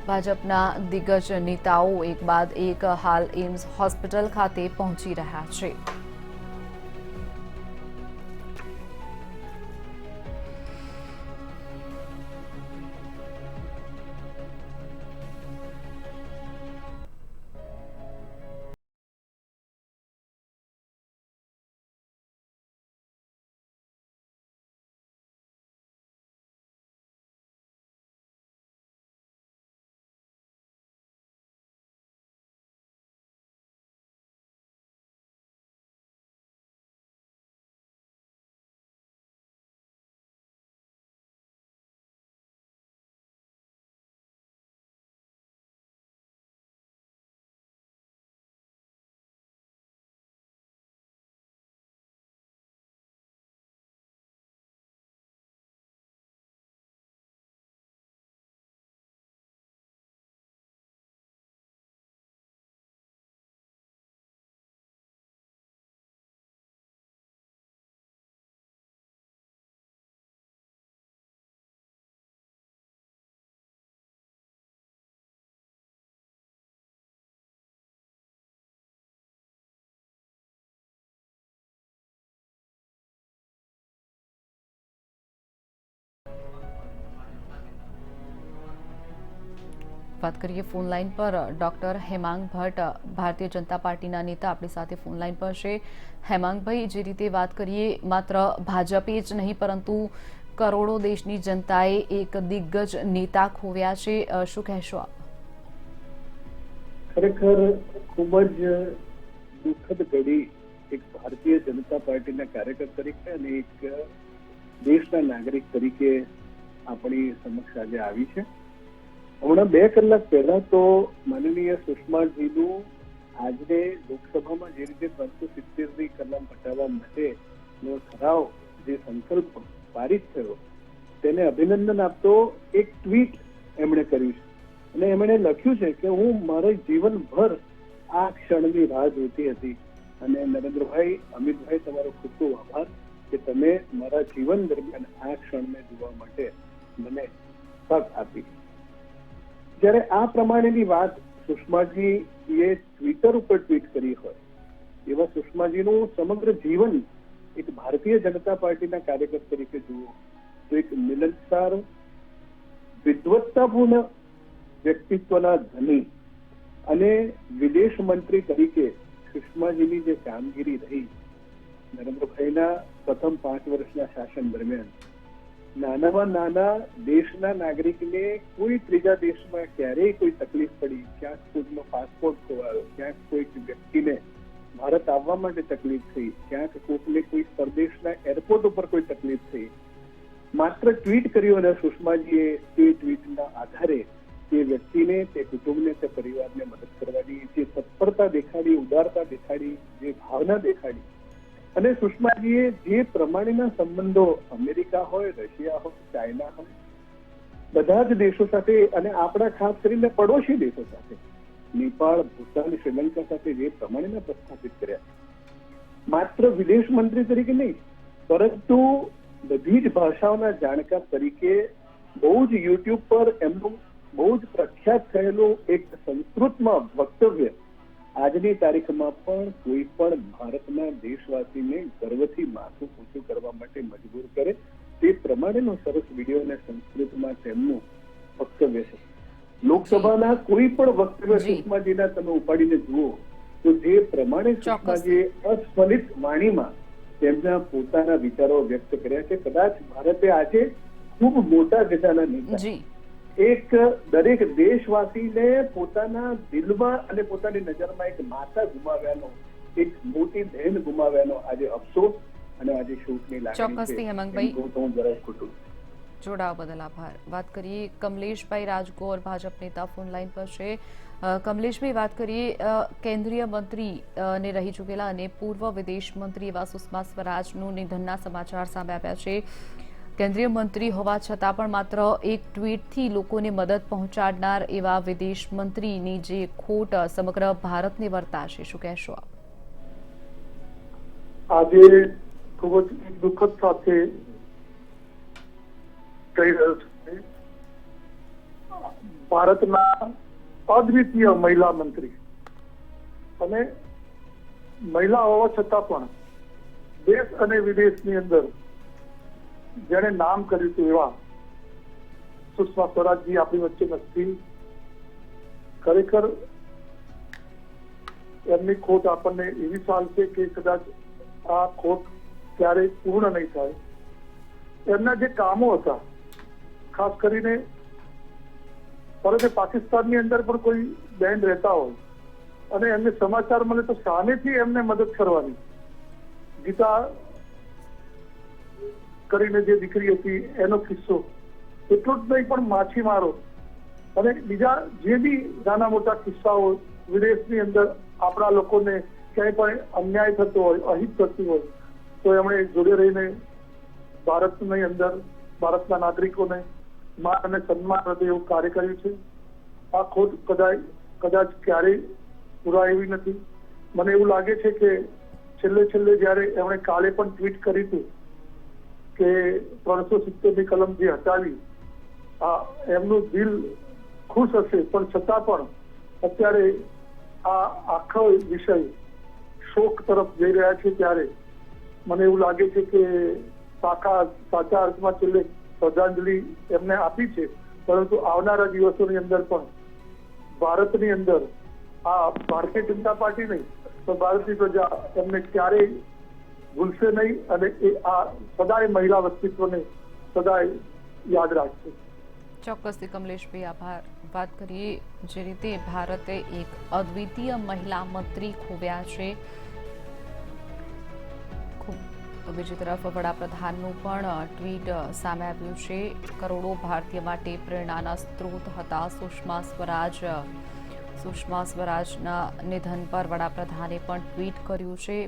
ભાજપના દિગ્ગજ નેતાઓ એક બાદ એક હાલ એમ્સ હોસ્પિટલ ખાતે પહોંચી રહ્યા છે. વાત કરીએ ફોન લાઈન પર ડોક્ટર હેમાંગ ભટ્ટ, ભારતીય જનતા પાર્ટીના નેતા આપણી સાથે ફોન લાઈન પર છે. હેમાંગભાઈ, જે રીતે વાત કરીએ, માત્ર ભાજપે જ નહીં પરંતુ કરોડો દેશની જનતાએ એક દિગ્ગજ નેતા ખોવ્યા છે. શું કહેશો આપ? ખરેખર ખૂબ જ દુઃખદ ઘડી એક ભારતીય જનતા પાર્ટીના કાર્યકર તરીકે અને એક દેશના નાગરિક તરીકે આપણી સમક્ષ આજે આવી છે. હમણાં 2 કલાક પહેલા તો માનનીય સુષ્માજીનું આજે લોકસભામાં જે રીતે 370ની કલમ હટાવવા માટેનો ઠરાવ જે સંકલ્પ પારિત થયો તેને અભિનંદન આપતો એક ટ્વીટ એમણે કર્યું છે. અને એમણે લખ્યું છે કે હું મારા જીવનભર આ ક્ષણની રાહ જોતી હતી. અને નરેન્દ્રભાઈ, અમિતભાઈ, તમારો ખૂબ ખૂબ આભાર કે તમે મારા જીવન દરમિયાન આ ક્ષણને જોવા માટે મને તક આપી. જ્યારે આ પ્રમાણેની વાત સુષ્માજીએ ટ્વિટર ઉપર ટ્વીટ કરી હોય, એવા સુષ્માજીનું સમગ્ર જીવન એક ભારતીય જનતા પાર્ટીના કાર્યકર તરીકે જુઓ તો એક મિલનસાર, વિદ્વત્તાપૂર્ણ વ્યક્તિત્વના ધની અને વિદેશ મંત્રી તરીકે સુષ્માજીની જે કામગીરી રહી નરેન્દ્રભાઈના પ્રથમ 5 વર્ષના શાસન દરમિયાન, નાનામાં નાના દેશના નાગરિકને કોઈ ત્રીજા દેશમાં ક્યારેય કોઈ તકલીફ પડી, ક્યાંક કોઈનો પાસપોર્ટ ખોવાયો, ક્યાંક કોઈક વ્યક્તિને ભારત આવવા માટે તકલીફ થઈ, ક્યાંક કોઈકને કોઈ પરદેશના એરપોર્ટ ઉપર કોઈ તકલીફ થઈ, માત્ર ટ્વીટ કર્યું અને સુષ્માજીએ તે ટ્વીટના આધારે તે વ્યક્તિને, તે કુટુંબને, તે પરિવારને મદદ કરવાની જે તત્પરતા દેખાડી, ઉદારતા દેખાડી, જે ભાવના દેખાડી, અને સુષ્માજીએ જે પ્રમાણેના સંબંધો અમેરિકા હોય, રશિયા હોય, ચાઇના હોય, બધા જ દેશો સાથે અને આપણા ખાસ કરીને પડોશી દેશો સાથે, નેપાળ, ભૂતાન, શ્રીલંકા સાથે જે પ્રમાણેના પ્રસ્થાપિત કર્યા, માત્ર વિદેશ મંત્રી તરીકે નહીં પરંતુ બધી જ ભાષાઓના જાણકાર તરીકે બહુ જ યુટ્યુબ પર એમનું બહુ જ પ્રખ્યાત થયેલું એક સંસ્કૃતમાં વક્તવ્ય આજની તારીખમાં પણ કોઈ પણ ભારતના દેશવાસીને ગર્વથી માથું ઊંચું કરવા માટે મજબૂર કરે તે પ્રમાણેનો સરસ વિડીયો અને સંસ્કૃતમાં તેમનું વક્તવ્ય છે. લોકસભાના કોઈ પણ વક્તવ્ય સુષ્માજીના તમે ઉપાડીને જુઓ તો જે પ્રમાણે સુષ્માજીએ અસ્ફલિત વાણીમાં તેમના પોતાના વિચારો વ્યક્ત કર્યા છે, કદાચ ભારતે આજે ખૂબ મોટા ગજાના નેતા, એક દરેક દેશવાસીને પોતાના દિલમાં અને પોતાની નજરમાં એક માતા ગુમાવ્યાનો, એક મોટી બહેન ગુમાવ્યાનો આજે અફસોસ અને આજે શોકની લાગણી છે. ચોક્કસથી હેમાંગભાઈ, હું જરાય ખોટું જોડાવા બદલ આભાર. વાત કરીએ કમલેશભાઈ રાજગોર, ભાજપ નેતા ફોન લાઈન પર છે. કમલેશભાઈ, વાત કરીએ કેન્દ્રીય મંત્રી ને રહી ચૂકેલા અને પૂર્વ વિદેશ મંત્રી એવા સુષ્મા સ્વરાજનું નિધનના સમાચાર સામે આવ્યા છે. કેન્દ્રીય મંત્રી હોવા છતાં પણ માત્ર એક ટ્વીટથી લોકોને મદદ પહોંચાડનાર એવા વિદેશ મંત્રીની જે ખોટ સમગ્ર ભારતને વર્તાશે, શું કહેશો આપ? આજે ખૂબ જ દુઃખદ સાથે કહી રહ્યો છું, ભારતના અદ્વિતીય મહિલા મંત્રી અને મહિલા હોવા છતાં પણ દેશ અને વિદેશની અંદર જેને નામ કર્યું હતું એવા સુષ્મા સ્વરાજજી આપણી વચ્ચે નથી. ખરેખર એમની ખોટ આપણને એવી ચાલશે કે કદાચ આ ખોટ ક્યારેય પૂર્ણ નહીં થાય. એમના જે કામો હતા, ખાસ કરીને પરંતુ પાકિસ્તાનની અંદર પણ કોઈ બેન રહેતા હોય અને એમને સમાચાર મળે તો સામેથી એમને મદદ કરવાની. ગીતા કરીને જે દીકરી હતી એનો કિસ્સો, એટલું જ નહીં પણ માછીમારો અને બીજા જે બી નાના મોટા કિસ્સાઓ વિદેશની અંદર આપણા લોકોને ક્યાંય પણ અન્યાય થતો હોય, અહિત થતી હોય તો એમણે જોડે રહીને ભારતની અંદર ભારતના નાગરિકોને માન અને સન્માન હૃદય એવું કાર્ય કર્યું છે. આ ખોટ કદાચ ક્યારેય પૂરા એવી નથી. મને એવું લાગે છે કે છેલ્લે જયારે એમણે કાલે પણ ટ્વીટ કર્યું હતું કે 370ની કલમ જે હટાવી, એમનું દિલ ખુશ હશે, પણ છતાં પણ અત્યારે આ આખો વિષય શોક તરફ જઈ રહ્યા છે ત્યારે મને એવું લાગે છે કે સાચા અર્થમાં છેલ્લે શ્રદ્ધાંજલિ એમને આપી છે, પરંતુ આવનારા દિવસોની અંદર પણ ભારતની અંદર આ ભારતીય જનતા પાર્ટી નહીં તો ભારતીય પ્રજા એમને ક્યારેય ભૂલશે નહીં અને એ આ સદાય મહિલા વ્યક્તિત્વને સદાય યાદ રાખશે. ચોક્કસથી કમલેશભાઈ, આભાર. વાત કરીએ જે રીતે ભારતે એક અદ્વિતીય મહિલા મંત્રી ખોવ્યા છે, બીજી તરફ વડાપ્રધાનનું પણ ટ્વીટ સામે આવ્યું છે. કરોડો ભારતીય માટે પ્રેરણાના સ્ત્રોત હતા સુષ્મા સ્વરાજ. સુષ્મા સ્વરાજના નિધન પર વડાપ્રધાને પણ ટ્વીટ કર્યું છે.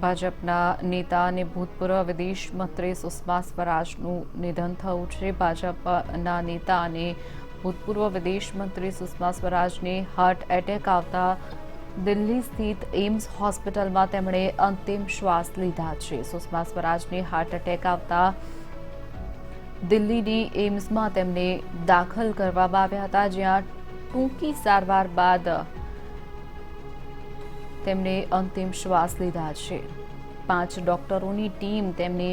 ભાજપના નેતા અને ભૂતપૂર્વ વિદેશ મંત્રી સુષ્મા સ્વરાજનું નિધન થયું છે. ભાજપના નેતા અને ભૂતપૂર્વ વિદેશ મંત્રી સુષ્મા સ્વરાજને હાર્ટ એટેક આવતા દિલ્હી સ્થિત એમ્સ હોસ્પિટલમાં તેમણે અંતિમ શ્વાસ લીધા છે. સુષ્મા સ્વરાજને હાર્ટ એટેક આવતા દિલ્હીની એમ્સમાં તેમને દાખલ કરવામાં આવ્યા હતા, જ્યાં ટૂંકી સારવાર બાદ તેમણે અંતિમ શ્વાસ લીધા છે. 5 ડોક્ટરોની ટીમ તેમને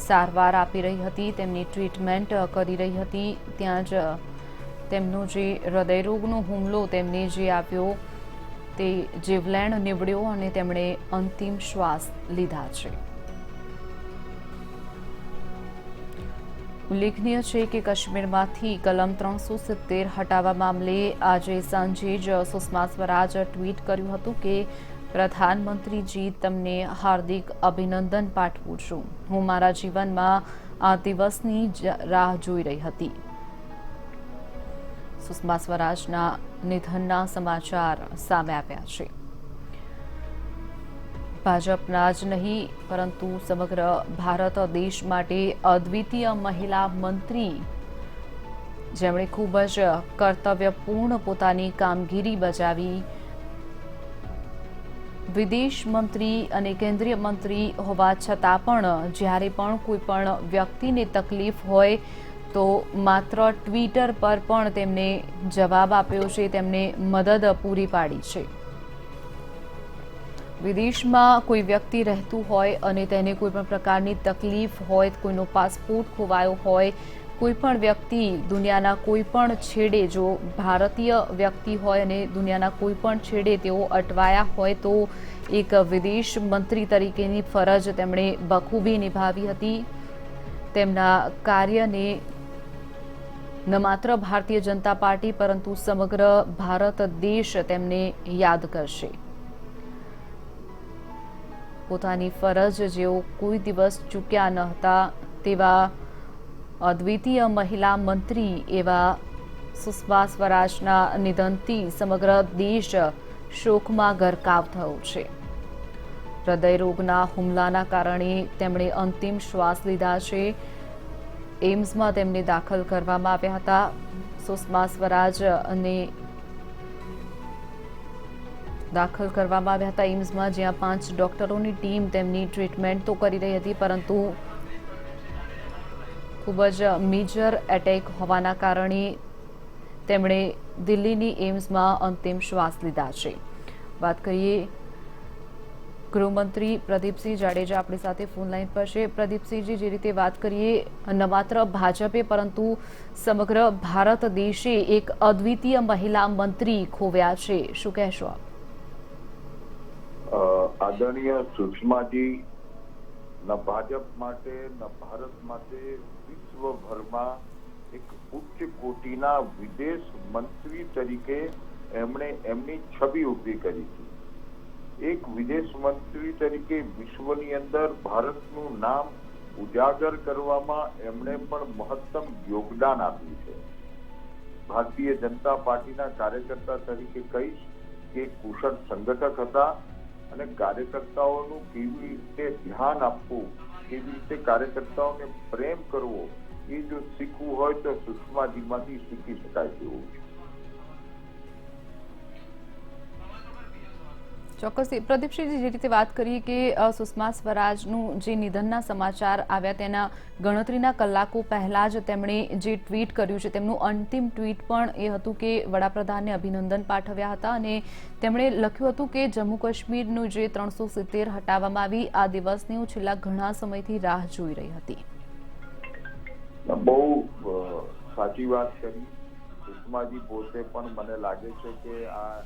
સારવાર આપી રહી હતી, તેમની ટ્રીટમેન્ટ કરી રહી હતી. ત્યાં જ તેમનો જે હૃદયરોગનો હુમલો તેમને જે આવ્યો તે જીવલેણ નીવડ્યો અને તેમણે અંતિમ શ્વાસ લીધા છે. ઉલ્લેખનીય છે કે કાશ્મીરમાંથી કલમ 370 હટાવવા મામલે આજે સાંજે જ સુષ્મા સ્વરાજે ટ્વીટ કર્યું હતું કે પ્રધાનમંત્રીજી, તમને હાર્દિક અભિનંદન પાઠવું છું. હું મારા જીવનમાં આ દિવસની રાહ જોઈ રહી હતી. સુષ્મા સ્વરાજના નિધનના સમાચાર સામે આવ્યા છે. ભાજપના જ નહીં પરંતુ સમગ્ર ભારત દેશ માટે અદ્વિતીય મહિલા મંત્રી, જેમણે ખૂબ જ કર્તવ્યપૂર્ણ પોતાની કામગીરી બજાવી, વિદેશ મંત્રી અને કેન્દ્રીય મંત્રી હોવા છતાં પણ જ્યારે પણ કોઈ પણ વ્યક્તિને તકલીફ હોય તો માત્ર ટ્વિટર પર પણ તેમને જવાબ આપ્યો છે, તેમને મદદ પૂરી પાડી છે. વિદેશમાં કોઈ વ્યક્તિ રહેતું હોય અને તેને કોઈ પણ પ્રકારની તકલીફ હોય, કોઈનો પાસપોર્ટ ખોવાયો હોય, કોઈ પણ વ્યક્તિ દુનિયાના કોઈ પણ છેડે, જો ભારતીય વ્યક્તિ હોય અને દુનિયાના કોઈ પણ છેડે તેઓ અટવાયા હોય તો એક વિદેશ મંત્રી તરીકેની ફરજ તેમણે બખૂબી નિભાવી હતી. તેમના કાર્યને ન માત્ર ભારતીય જનતા પાર્ટી પરંતુ સમગ્ર ભારત દેશ તેમને યાદ કરશે. પોતાની ફરજ જેઓ કોઈ દિવસ ચૂક્યા ન હતા તેવા અદ્વિતીય મહિલા મંત્રી એવા સુષ્મા સ્વરાજના નિધનથી સમગ્ર દેશ શોકમાં ગરકાવ થયો છે. હૃદયરોગના હુમલાના કારણે તેમણે અંતિમ શ્વાસ લીધા છે. એમ્સમાં તેમને દાખલ કરવામાં આવ્યા હતા. સુષ્મા સ્વરાજ અને દાખલ કરવામાં આવ્યા હતા એમ્સમાં, જ્યાં 5 ડોક્ટરોની ટીમ તેમની ટ્રીટમેન્ટ તો કરી રહી હતી, પરંતુ ખૂબ જ મેજર એટેક હોવાના કારણે તેમણે દિલ્હીની એમ્સમાં અંતિમ શ્વાસ લીધા છે. વાત કરીએ ગૃહમંત્રી પ્રદીપસિંહ જાડેજા આપણી સાથે ફોન લાઈન પર છે. પ્રદીપસિંહજી, જે રીતે વાત કરીએ, ન માત્ર ભાજપે પરંતુ સમગ્ર ભારત દેશે એક અદ્વિતીય મહિલા મંત્રી ખોવ્યા છે, શું કહેશો આપ? આદરણીય સુષ્માજી ન ભાજપ માટે ન ભારત માટે વિશ્વભરમાં એક ઉચ્ચ કોટીના વિદેશ મંત્રી તરીકે એમણે એમની છબી ઊભી કરી હતી. એક વિદેશ મંત્રી તરીકે વિશ્વની અંદર ભારતનું નામ ઉજાગર કરવામાં એમણે પણ મહત્તમ યોગદાન આપ્યું છે. ભારતીય જનતા પાર્ટીના કાર્યકર્તા તરીકે કહીશ કે કુશળ સંગઠક હતા અને કાર્યકર્તાઓનું કેવી રીતે ધ્યાન આપવું, કેવી રીતે કાર્યકર્તાઓને પ્રેમ કરવો, એ જો શીખવું હોય તો સુષ્માજીમાંથી શીખી શકાય તેવું છે. ચોક્કસ. પ્રદીપસિંહજી, જે રીતે વાત કરીએ કે સુષ્મા સ્વરાજનું જે નિધનના સમાચાર આવ્યા તેના ગણતરીના કલાકો પહેલા જ તેમણે જે ટ્વીટ કર્યું છે, તેમનું અંતિમ ટ્વીટ પણ એ હતું કે વડાપ્રધાનને અભિનંદન પાઠવ્યા હતા અને તેમણે લખ્યું હતું કે જમ્મુ કાશ્મીરનું જે 370 હટાવવામાં આવી આ દિવસની હું છેલ્લા ઘણા સમયથી રાહ જોઈ રહી હતી. બહુ સાચી વાત કરી સુષ્માજી પોતે પણ. મને લાગે છે કે આ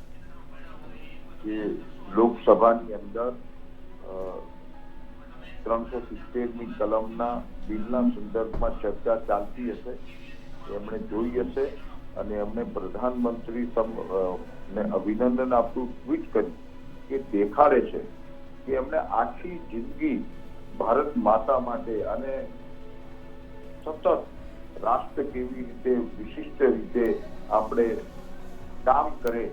જે લોકસભાની અંદર 370મી કલમના બિલના સંદર્ભમાં ચર્ચા ચાલતી હશે, એમણે જોઈ હશે અને એમણે પ્રધાનમંત્રી ને અભિનંદન આપતું ટ્વીટ કર્યું કે દેખાડે છે કે એમણે આખી જિંદગી ભારત માતા માટે અને સતત રાષ્ટ્ર કેવી રીતે વિશિષ્ટ રીતે આપણે કામ કરે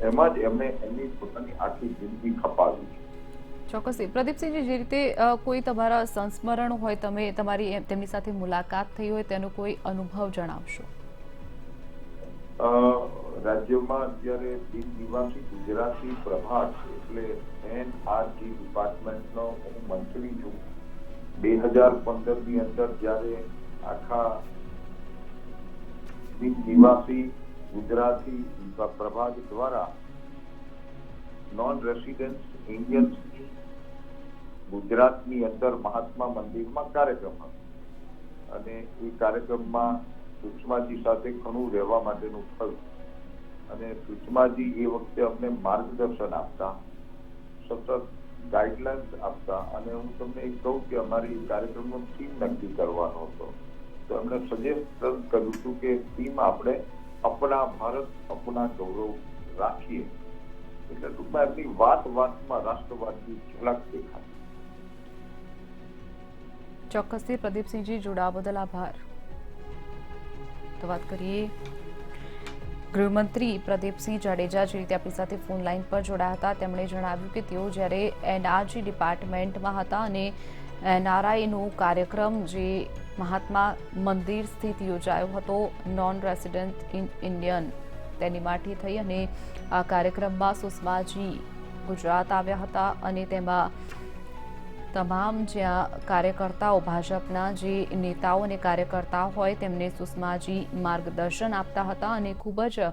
એમાં જ એમણે એમની પોતાની આખી જિંદગી ખપાવી છે. ચોક્કસ. પ્રદીપસિંહજી, જે રીતે કોઈ તમારા સંસ્મરણ હોય, તમે તમારી તેમની સાથે મુલાકાત થઈ હોય તેનો કોઈ અનુભવ જણાવશો? રાજ્યમાં અત્યારે બિન નિવાસી ગુજરાતી પ્રભાગ એટલે NRG ડિપાર્ટમેન્ટનો હું મંત્રી છું. 2015ની અંદર જ્યારે આખા બિન નિવાસી ગુજરાતી પ્રભાગ દ્વારા નોન રેસિડેન્ટ ઇન્ડિયન્સ ગુજરાતની અંદર મહાત્મા મંદિરમાં કાર્યક્રમ હતો અને એ કાર્યક્રમમાં સુષ્માજી સાથે ઘણું રહેવા માટેનું થયું અને સુષ્માજી એ વખતે અમને માર્ગદર્શન આપતા, સતત ગાઈડલાઇન્સ આપતા અને હું તમને એ કહું કે અમારી કાર્યક્રમનો થીમ નક્કી કરવાનો હતો તો એમણે સજેસ્ટ કર્યું હતું કે થીમ આપણે અપના ભારત અપના ગૌરવ રાખીએ. એટલે ટૂંકમાં એમની વાતમાં રાષ્ટ્રવાદની ઝલક દેખાય. ચોક્કસથી પ્રદીપસિંહજી, જોડાવા બદલ આભાર. તો વાત કરીએ ગૃહમંત્રી પ્રદીપસિંહ જાડેજા જે રીતે આપણી સાથે ફોન લાઈન પર જોડાયા હતા તેમણે જણાવ્યું કે તેઓ જ્યારે એનઆરજી ડિપાર્ટમેન્ટમાં હતા અને એનઆરઆઈનો કાર્યક્રમ જે મહાત્મા મંદિર સ્થિત યોજાયો હતો નોન રેસિડેન્ટ ઇન્ડિયન તેની માટી થઈ અને આ કાર્યક્રમમાં સુષ્માજી ગુજરાત આવ્યા હતા અને તેમાં તમામ જ્યાં કાર્યકર્તાઓ ભાજપના જે નેતાઓ અને કાર્યકર્તાઓ હોય તેમને સુષ્માજી માર્ગદર્શન આપતા હતા અને ખૂબ જ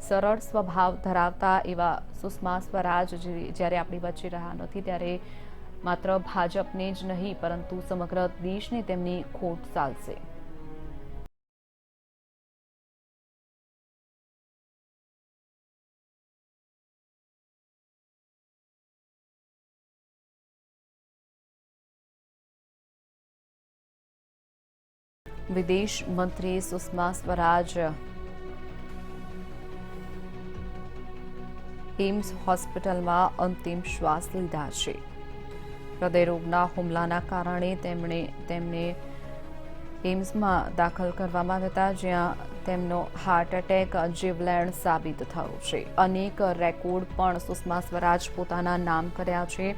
સરળ સ્વભાવ ધરાવતા એવા સુષ્મા સ્વરાજ જ્યારે આપણી વચ્ચે રહ્યા નથી ત્યારે માત્ર ભાજપને જ નહીં પરંતુ સમગ્ર દેશને તેમની ખોટ ચાલશે. વિદેશ મંત્રી સુષ્મા સ્વરાજ એમ્સ હોસ્પિટલમાં અંતિમ શ્વાસ લીધા છે. હૃદયરોગના હુમલાના કારણે તેમને એમ્સમાં દાખલ કરવામાં આવ્યા હતા જ્યાં તેમનો હાર્ટ એટેક જીવલેણ સાબિત થયો છે. અનેક રેકોર્ડ પણ સુષ્મા સ્વરાજ પોતાના નામ કર્યા છે.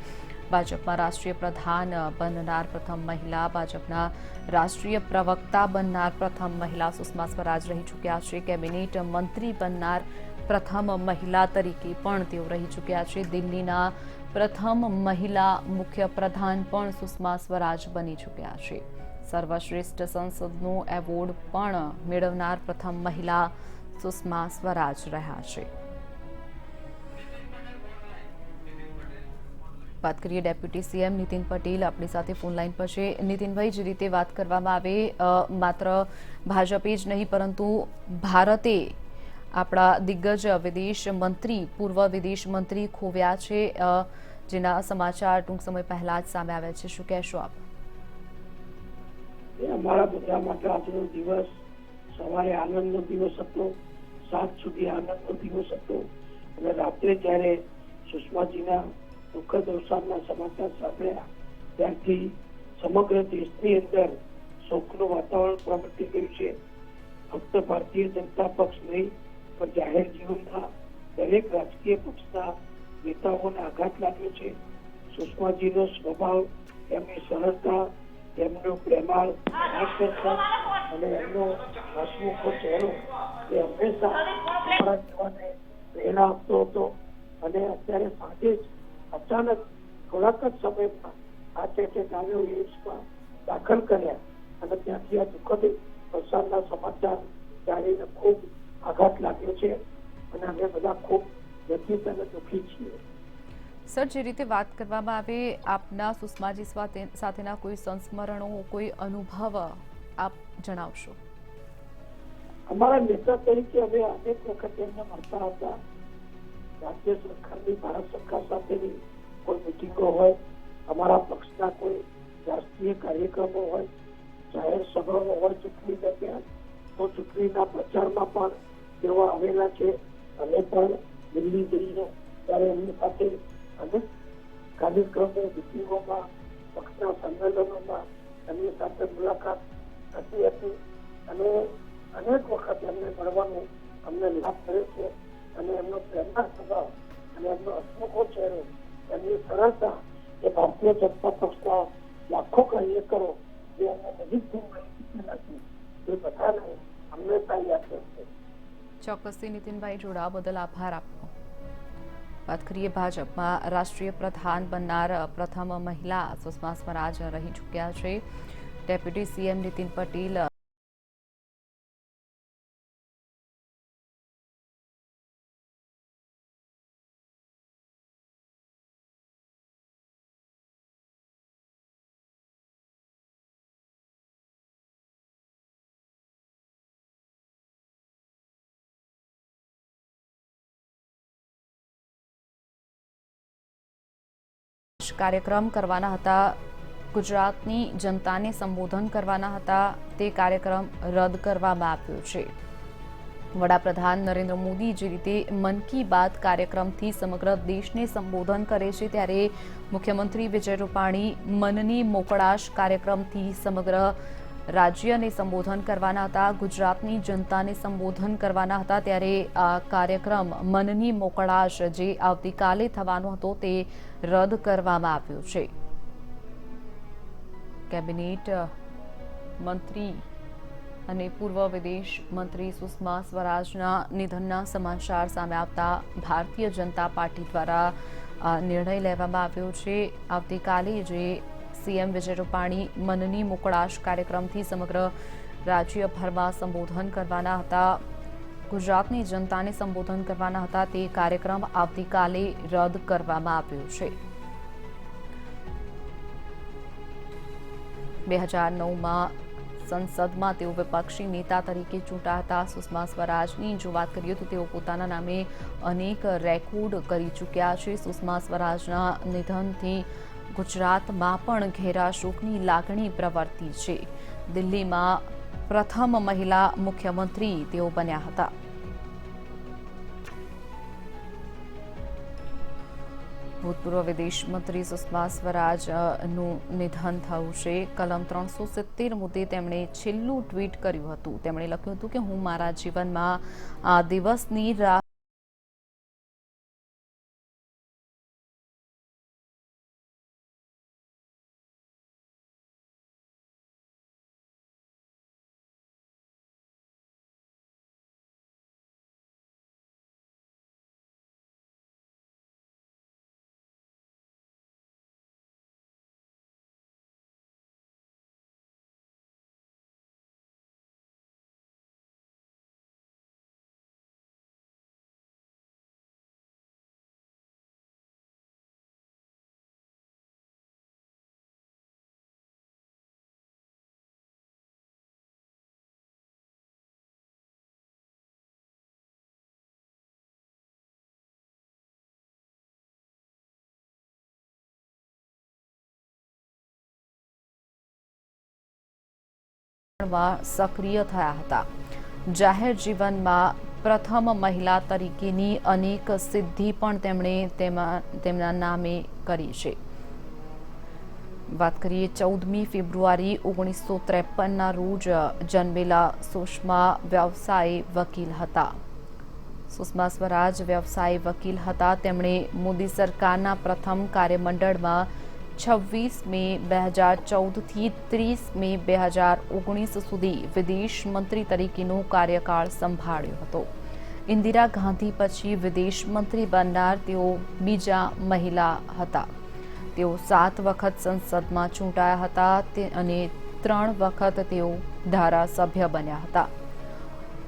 ભાજપમાં રાષ્ટ્રીય પ્રધાન બનનાર પ્રથમ મહિલા, ભાજપના રાષ્ટ્રીય પ્રવક્તા બનનાર પ્રથમ મહિલા સુષ્મા સ્વરાજ રહી ચૂક્યા છે. કેબિનેટ મંત્રી બનનાર પ્રથમ મહિલા તરીકે પણ તેઓ રહી ચૂક્યા છે. દિલ્હીના પ્રથમ મહિલા મુખ્ય પ્રધાન પણ સુષ્મા સ્વરાજ બની ચૂક્યા છે. સર્વશ્રેષ્ઠ સંસદનો એવોર્ડ પણ મેળવનાર પ્રથમ મહિલા સુષ્મા સ્વરાજ રહ્યા છે. વાત કરીએ ડેપ્યુટી સીએમ નીતિન પટેલ આપણી સાથે ફોન લાઈન પર છે. નીતિનભાઈ, જે રીતે વાત કરવામાં આવે માત્ર ભાજપે જ નહીં પરંતુ ભારતે આપણા દિગ્ગજ વિદેશ મંત્રી, પૂર્વ વિદેશ મંત્રી ખોવ્યા છે, જેના સમાચાર ટૂંક સમય પહેલા જ સામે આવ્યા છે. શું કહેશો આપ? અમારા બધા માટે આજનો દિવસ સવારે આનંદનો દિવસ હતો, સાંજ સુધી આનંદનો દિવસ હતો અને રાત્રે જ્યારે સુષ્માજીના દુઃખદ અવસાનના સમાચાર સાંભળ્યા ત્યારથી સમગ્ર દેશની અંદર શોકનું વાતાવરણ પ્રવર્તી ગયું છે. ફક્ત ભારતીય જનતા પક્ષ નહીં પણ જાહેર જીવનના દરેક રાજકીય પક્ષના નેતાઓને આઘાત લાગ્યો છે. સુષ્માજીનો સ્વભાવ, એમની સરળતા, એમનો પ્રેમાળ અને એમનો હસમુખો ચહેરો એ હંમેશા આપણા જીવનને પ્રેરણા આપતો હતો. અને અત્યારે સાંજે જ અચાનક થોડાક જ સમયમાં હાર્ટ એટેક આવ્યો, એમ્સમાં દાખલ કર્યા અને ત્યાંથી આ દુઃખદ અવસાનના સમાચાર જાણીને ખૂબ આઘાત લાગ્યો છે અને અમે બધા ખૂબ વ્યથિત અને દુઃખી છીએ. સર, જે રીતે વાત કરવામાં આવે આપના સુષ્માજી સાથેના કોઈ સંસ્મરણો, કોઈ અનુભવ આપ જણાવશો? અમારા નેતા તરીકે અમે અનેક વખત એમને મળતા હતા. રાજ્ય સરકારની, ભારત સરકાર સાથેની કોઈ મિટિંગો હોય, અમારા પક્ષના કોઈ રાષ્ટ્રીય કાર્યક્રમો હોય, જાહેર સભાઓ હોય ચૂંટણી દરમિયાન, તો ચૂંટણીના પ્રચારમાં પણ તેઓ આવેલા છે. અમે પણ દિલ્હી જઈને ત્યારે એમની સાથે અનેક કાર્યક્રમો, મિટિંગોમાં, પક્ષના સંમેલનોમાં એમની સાથે મુલાકાત થતી હતી અને અનેક વખત એમને મળવાનો અમને લાભ મળ્યો છે. અને એમનો પ્રેમના સ્વભાવ અને એમનો હસમુખો ચહેરો, એમની સરળતા એ ભારતીય જનતા પક્ષના લાખો કાર્યકરો જે અમને નજીકથી મળી ચૂકેલા છે એ બધાને હંમેશા યાદ રહેશે. ચોક્કસથી નીતિનભાઈ, જોડાવા બદલ આભાર આપનો. વાત કરીએ ભાજપમાં રાષ્ટ્રીય પ્રધાન બનનાર પ્રથમ મહિલા સુષ્મા સ્વરાજ રહી ચૂક્યા છે. ડેપ્યુટી સીએમ નીતિન પટેલ કાર્યક્રમ કરવાના હતા, ગુજરાતની જનતાને સંબોધન કરવાના હતા, તે કાર્યક્રમ રદ કરવામાં આવ્યો છે. વડાપ્રધાન નરેન્દ્ર મોદી જે રીતે મન કી બાત કાર્યક્રમથી સમગ્ર દેશને સંબોધન કરે છે ત્યારે મુખ્યમંત્રી વિજય રૂપાણી મનની મોકળાશ કાર્યક્રમથી સમગ્ર રાજ્યને સંબોધન કરવાના હતા, ગુજરાતની જનતાને સંબોધન કરવાના હતા, ત્યારે આ કાર્યક્રમ મનની મોકળાશ જે આવતીકાલે થવાનો હતો તે રદ કરવામાં આવ્યો છે. કેબિનેટ મંત્રી અને પૂર્વ વિદેશ મંત્રી સુષ્મા સ્વરાજના નિધનના સમાચાર સામે આવતા ભારતીય જનતા પાર્ટી દ્વારા નિર્ણય લેવામાં આવ્યો છે. આવતીકાલે જે સીએમ વિજય રૂપાણી મનની મોકળાશ કાર્યક્રમથી સમગ્ર રાજ્યભરમાં સંબોધન કરવાના હતા, ગુજરાતની જનતાને સંબોધન કરવાના હતા, તે કાર્યક્રમ આવતીકાલે રદ કરવામાં આવ્યો છે. 2009માં સંસદમાં તેઓ વિપક્ષી નેતા તરીકે ચૂંટાયા હતા. સુષ્મા સ્વરાજની જો વાત કરીએ તો તેઓ પોતાના નામે અનેક રેકોર્ડ કરી ચૂક્યા છે. સુષ્મા સ્વરાજના નિધનથી ગુજરાતમાં પણ ઘેરા શોકની લાગણી પ્રવર્તી છે. દિલ્હીમાં પ્રથમ મહિલા મુખ્યમંત્રી તેઓ બન્યા હતા. ભૂતપૂર્વ વિદેશ મંત્રી સુષ્મા સ્વરાજનું નિધન થયું છે. કલમ 370 મુદ્દે તેમણે છેલ્લું ટ્વીટ કર્યું હતું. તેમણે લખ્યું હતું કે હું મારા જીવનમાં આ દિવસની રાહ સક્રિય થયા હતા. જાહેર જીવનમાં પ્રથમ મહિલા તરીકેની અનેક સિદ્ધિ પણ તેમણે તેમના નામે કરી છે. વાત કરીએ 14મી ફેબ્રુઆરી 1953ના રોજ જન્મેલા સુષ્મા વ્યવસાય વકીલ હતા. સુષ્મા સ્વરાજ વ્યવસાય વકીલ હતા. તેમણે મોદી સરકારના પ્રથમ કાર્યમંડળમાં 26 મે 2014 થી 30 મે 2019 સુધી વિદેશ મંત્રી તરીકેનો કાર્યકાળ સંભાળ્યો હતો. ઇન્દિરા ગાંધી પછી વિદેશ મંત્રી બનનાર તેઓ બીજા મહિલા હતા. તેઓ 7 વખત સંસદમાં ચૂંટાયા હતા અને 3 વખત તેઓ ધારાસભ્ય બન્યા હતા.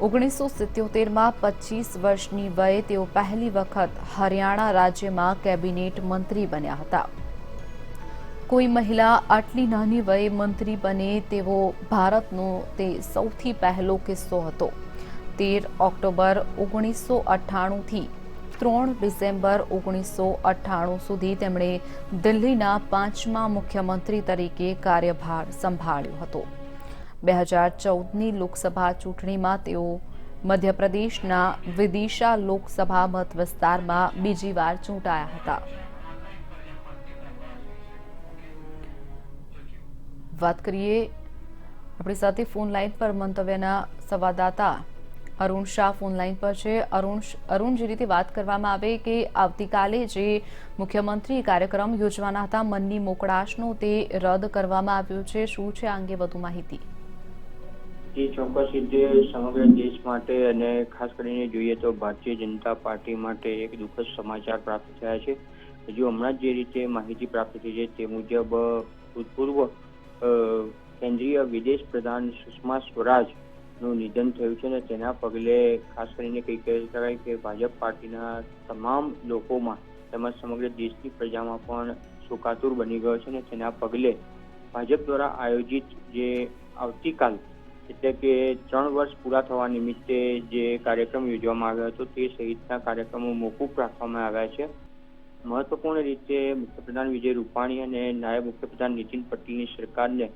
1977માં 25 વર્ષની વયે તેઓ પહેલી વખત હરિયાણા રાજ્યમાં કેબિનેટ મંત્રી બન્યા હતા. કોઈ મહિલા આટલી નાની વયે મંત્રી બને તેવો ભારતનો તે સૌથી પહેલો કિસ્સો હતો. 13 ઓક્ટોબર 1998 થી 3 ડિસેમ્બર 1998 સુધી તેમણે દિલ્હીના 5મા મુખ્યમંત્રી તરીકે કાર્યભાર સંભાળ્યો હતો. 2014ની લોકસભા ચૂંટણીમાં તેઓ મધ્યપ્રદેશના વિદિશા લોકસભા મત વિસ્તારમાં બીજી વાર ચૂંટાયા હતા. વાત કરીએ આપણી સાથે ફોન લાઈન પર મંતવ્યના સંવાદદાતા અરુણ શાહ ફોન લાઈન પર છે. અરુણ, જે રીતે વાત કરવામાં આવે કે આવતીકાલે જે મુખ્યમંત્રી કાર્યક્રમ યોજવાના હતા મનની મોકળાશનો તે રદ કરવામાં આવ્યો છે. શું છે આ અંગે વધુ માહિતી? ચોક્કસ રીતે સમગ્ર દેશ માટે અને ખાસ કરીને જોઈએ તો ભારતીય જનતા પાર્ટી માટે એક દુઃખદ સમાચાર પ્રાપ્ત થયા છે. હજુ હમણાં જે રીતે માહિતી પ્રાપ્ત થઈ છે તે મુજબ ભૂતપૂર્વ કેન્દ્રીય વિદેશ પ્રધાન સુષ્મા સ્વરાજનું નિધન થયું છે અને તેના પગલે ખાસ કરીને કહી શકાય કે ભાજપ પાર્ટીના તમામ લોકોમાં તેમજ સમગ્ર દેશની પ્રજામાં પણ શોકાતુર બની ગયો છે અને તેના પગલે ભાજપ દ્વારા આયોજિત જે આવતીકાલ એટલે કે 3 વર્ષ પૂરા થવા નિમિત્તે જે કાર્યક્રમ યોજવામાં આવ્યો હતો તે સહિતના કાર્યક્રમો મોકૂફ રાખવામાં આવ્યા છે. મહત્વપૂર્ણ રીતે મુખ્યપ્રધાન વિજય રૂપાણી અને નાયબ મુખ્યપ્રધાન નીતિન પટેલની સરકારને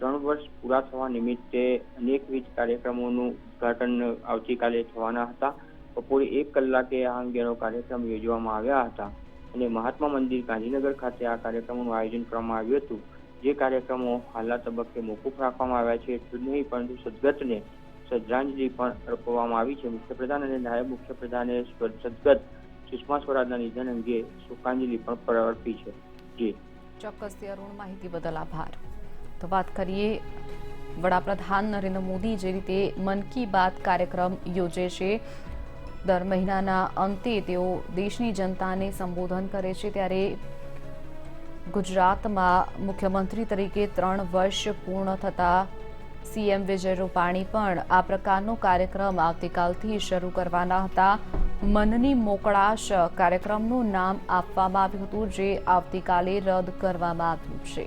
3 વર્ષ પૂરા થવા નિમિત્તે અનેકવિધ કાર્યક્રમોનું ઉદઘાટન આવતીકાલે થવાના હતા. બપોરે 1 કલાકે આ અંગેનો કાર્યક્રમ યોજવામાં આવ્યા હતા અને મહાત્મા મંદિર ગાંધીનગર ખાતે આ કાર્યક્રમોનું આયોજન કરવામાં આવ્યું હતું. જે કાર્યક્રમો હાલના તબક્કે મોકૂફ રાખવામાં આવ્યા છે એટલું જ નહીં પરંતુ સદગતને શ્રદ્ધાંજલિ પણ અર્પવામાં આવી છે. મુખ્યપ્રધાન અને નાયબ મુખ્યપ્રધાને સદગત સુષ્મા સ્વરાજના નિધન અંગે શોકાંજલિ પણ અર્પી છે. જી ચોક્કસથી અરુણ, માહિતી બદલ આભાર. તો વાત કરીએ વડાપ્રધાન નરેન્દ્ર મોદી જે રીતે મન કી બાત કાર્યક્રમ યોજે છે, દર મહિનાના અંતે તેઓ દેશની જનતાને સંબોધન કરે છે, ત્યારે ગુજરાતમાં મુખ્યમંત્રી તરીકે 3 વર્ષ પૂર્ણ થતા સીએમ વિજય રૂપાણી પણ આ પ્રકારનો કાર્યક્રમ આવતીકાલથી શરૂ કરવાના હતા. મનની મોકળાશ કાર્યક્રમનું નામ આપવામાં આવ્યું હતું, જે આવતીકાલે રદ કરવામાં આવ્યું છે.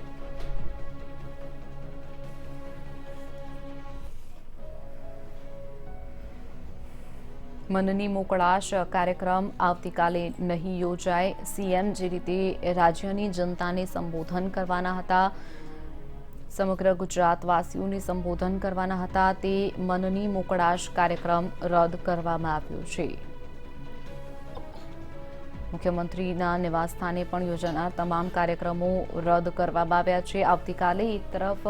મનની મોકળાશ કાર્યક્રમ આવતીકાલે નહીં યોજાય. સીએમ જે રીતે રાજ્યની જનતાને સંબોધન કરવાના હતા, સમગ્ર ગુજરાતવાસીઓને સંબોધન કરવાના હતા, તે મનની મોકળાશ કાર્યક્રમ રદ કરવામાં આવ્યો છે. મુખ્યમંત્રીના નિવાસસ્થાને પણ યોજાનાર તમામ કાર્યક્રમો રદ કરવામાં આવ્યા છે. આવતીકાલે એક તરફ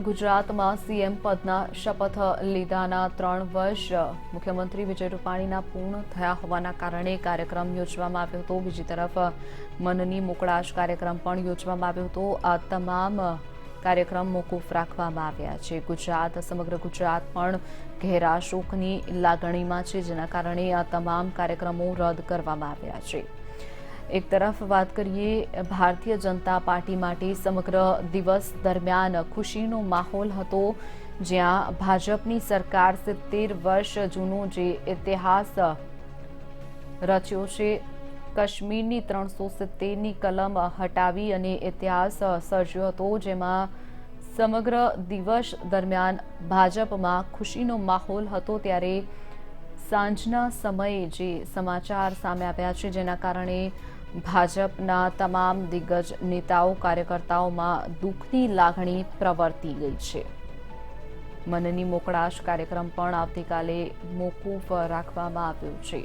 ગુજરાતમાં સીએમ પદના શપથ લીધાના 3 વર્ષ મુખ્યમંત્રી વિજય રૂપાણીના પૂર્ણ થયા હોવાના કારણે કાર્યક્રમ યોજવામાં આવ્યો હતો. બીજી તરફ મનની મોકળાશ કાર્યક્રમ પણ યોજવામાં આવ્યો હતો. આ તમામ કાર્યક્રમ મોકૂફ રાખવામાં આવ્યા છે. સમગ્ર ગુજરાત પણ ઘેરા શોકની લાગણીમાં છે, જેના કારણે આ તમામ કાર્યક્રમો રદ કરવામાં આવ્યા છે. એક તરફ વાત કરીએ ભારતીય જનતા પાર્ટી માટે સમગ્ર દિવસ દરમિયાન ખુશીનો માહોલ હતો, જ્યાં ભાજપની સરકાર 70 વર્ષ જૂનો જે ઇતિહાસ રચ્યો છે, કાશ્મીરની 370ની કલમ હટાવી અને ઇતિહાસ સર્જ્યો હતો, જેમાં સમગ્ર દિવસ દરમિયાન ભાજપમાં ખુશીનો માહોલ હતો. ત્યારે સાંજના સમયે જે સમાચાર સામે આવ્યા છે, જેના કારણે ભાજપના તમામ દિગ્ગજ નેતાઓ કાર્યકર્તાઓમાં દુઃખની લાગણી પ્રવર્તી ગઈ છે. મનની મોકળાશ કાર્યક્રમ પણ આવતીકાલે મોકૂફ રાખવામાં આવ્યો છે.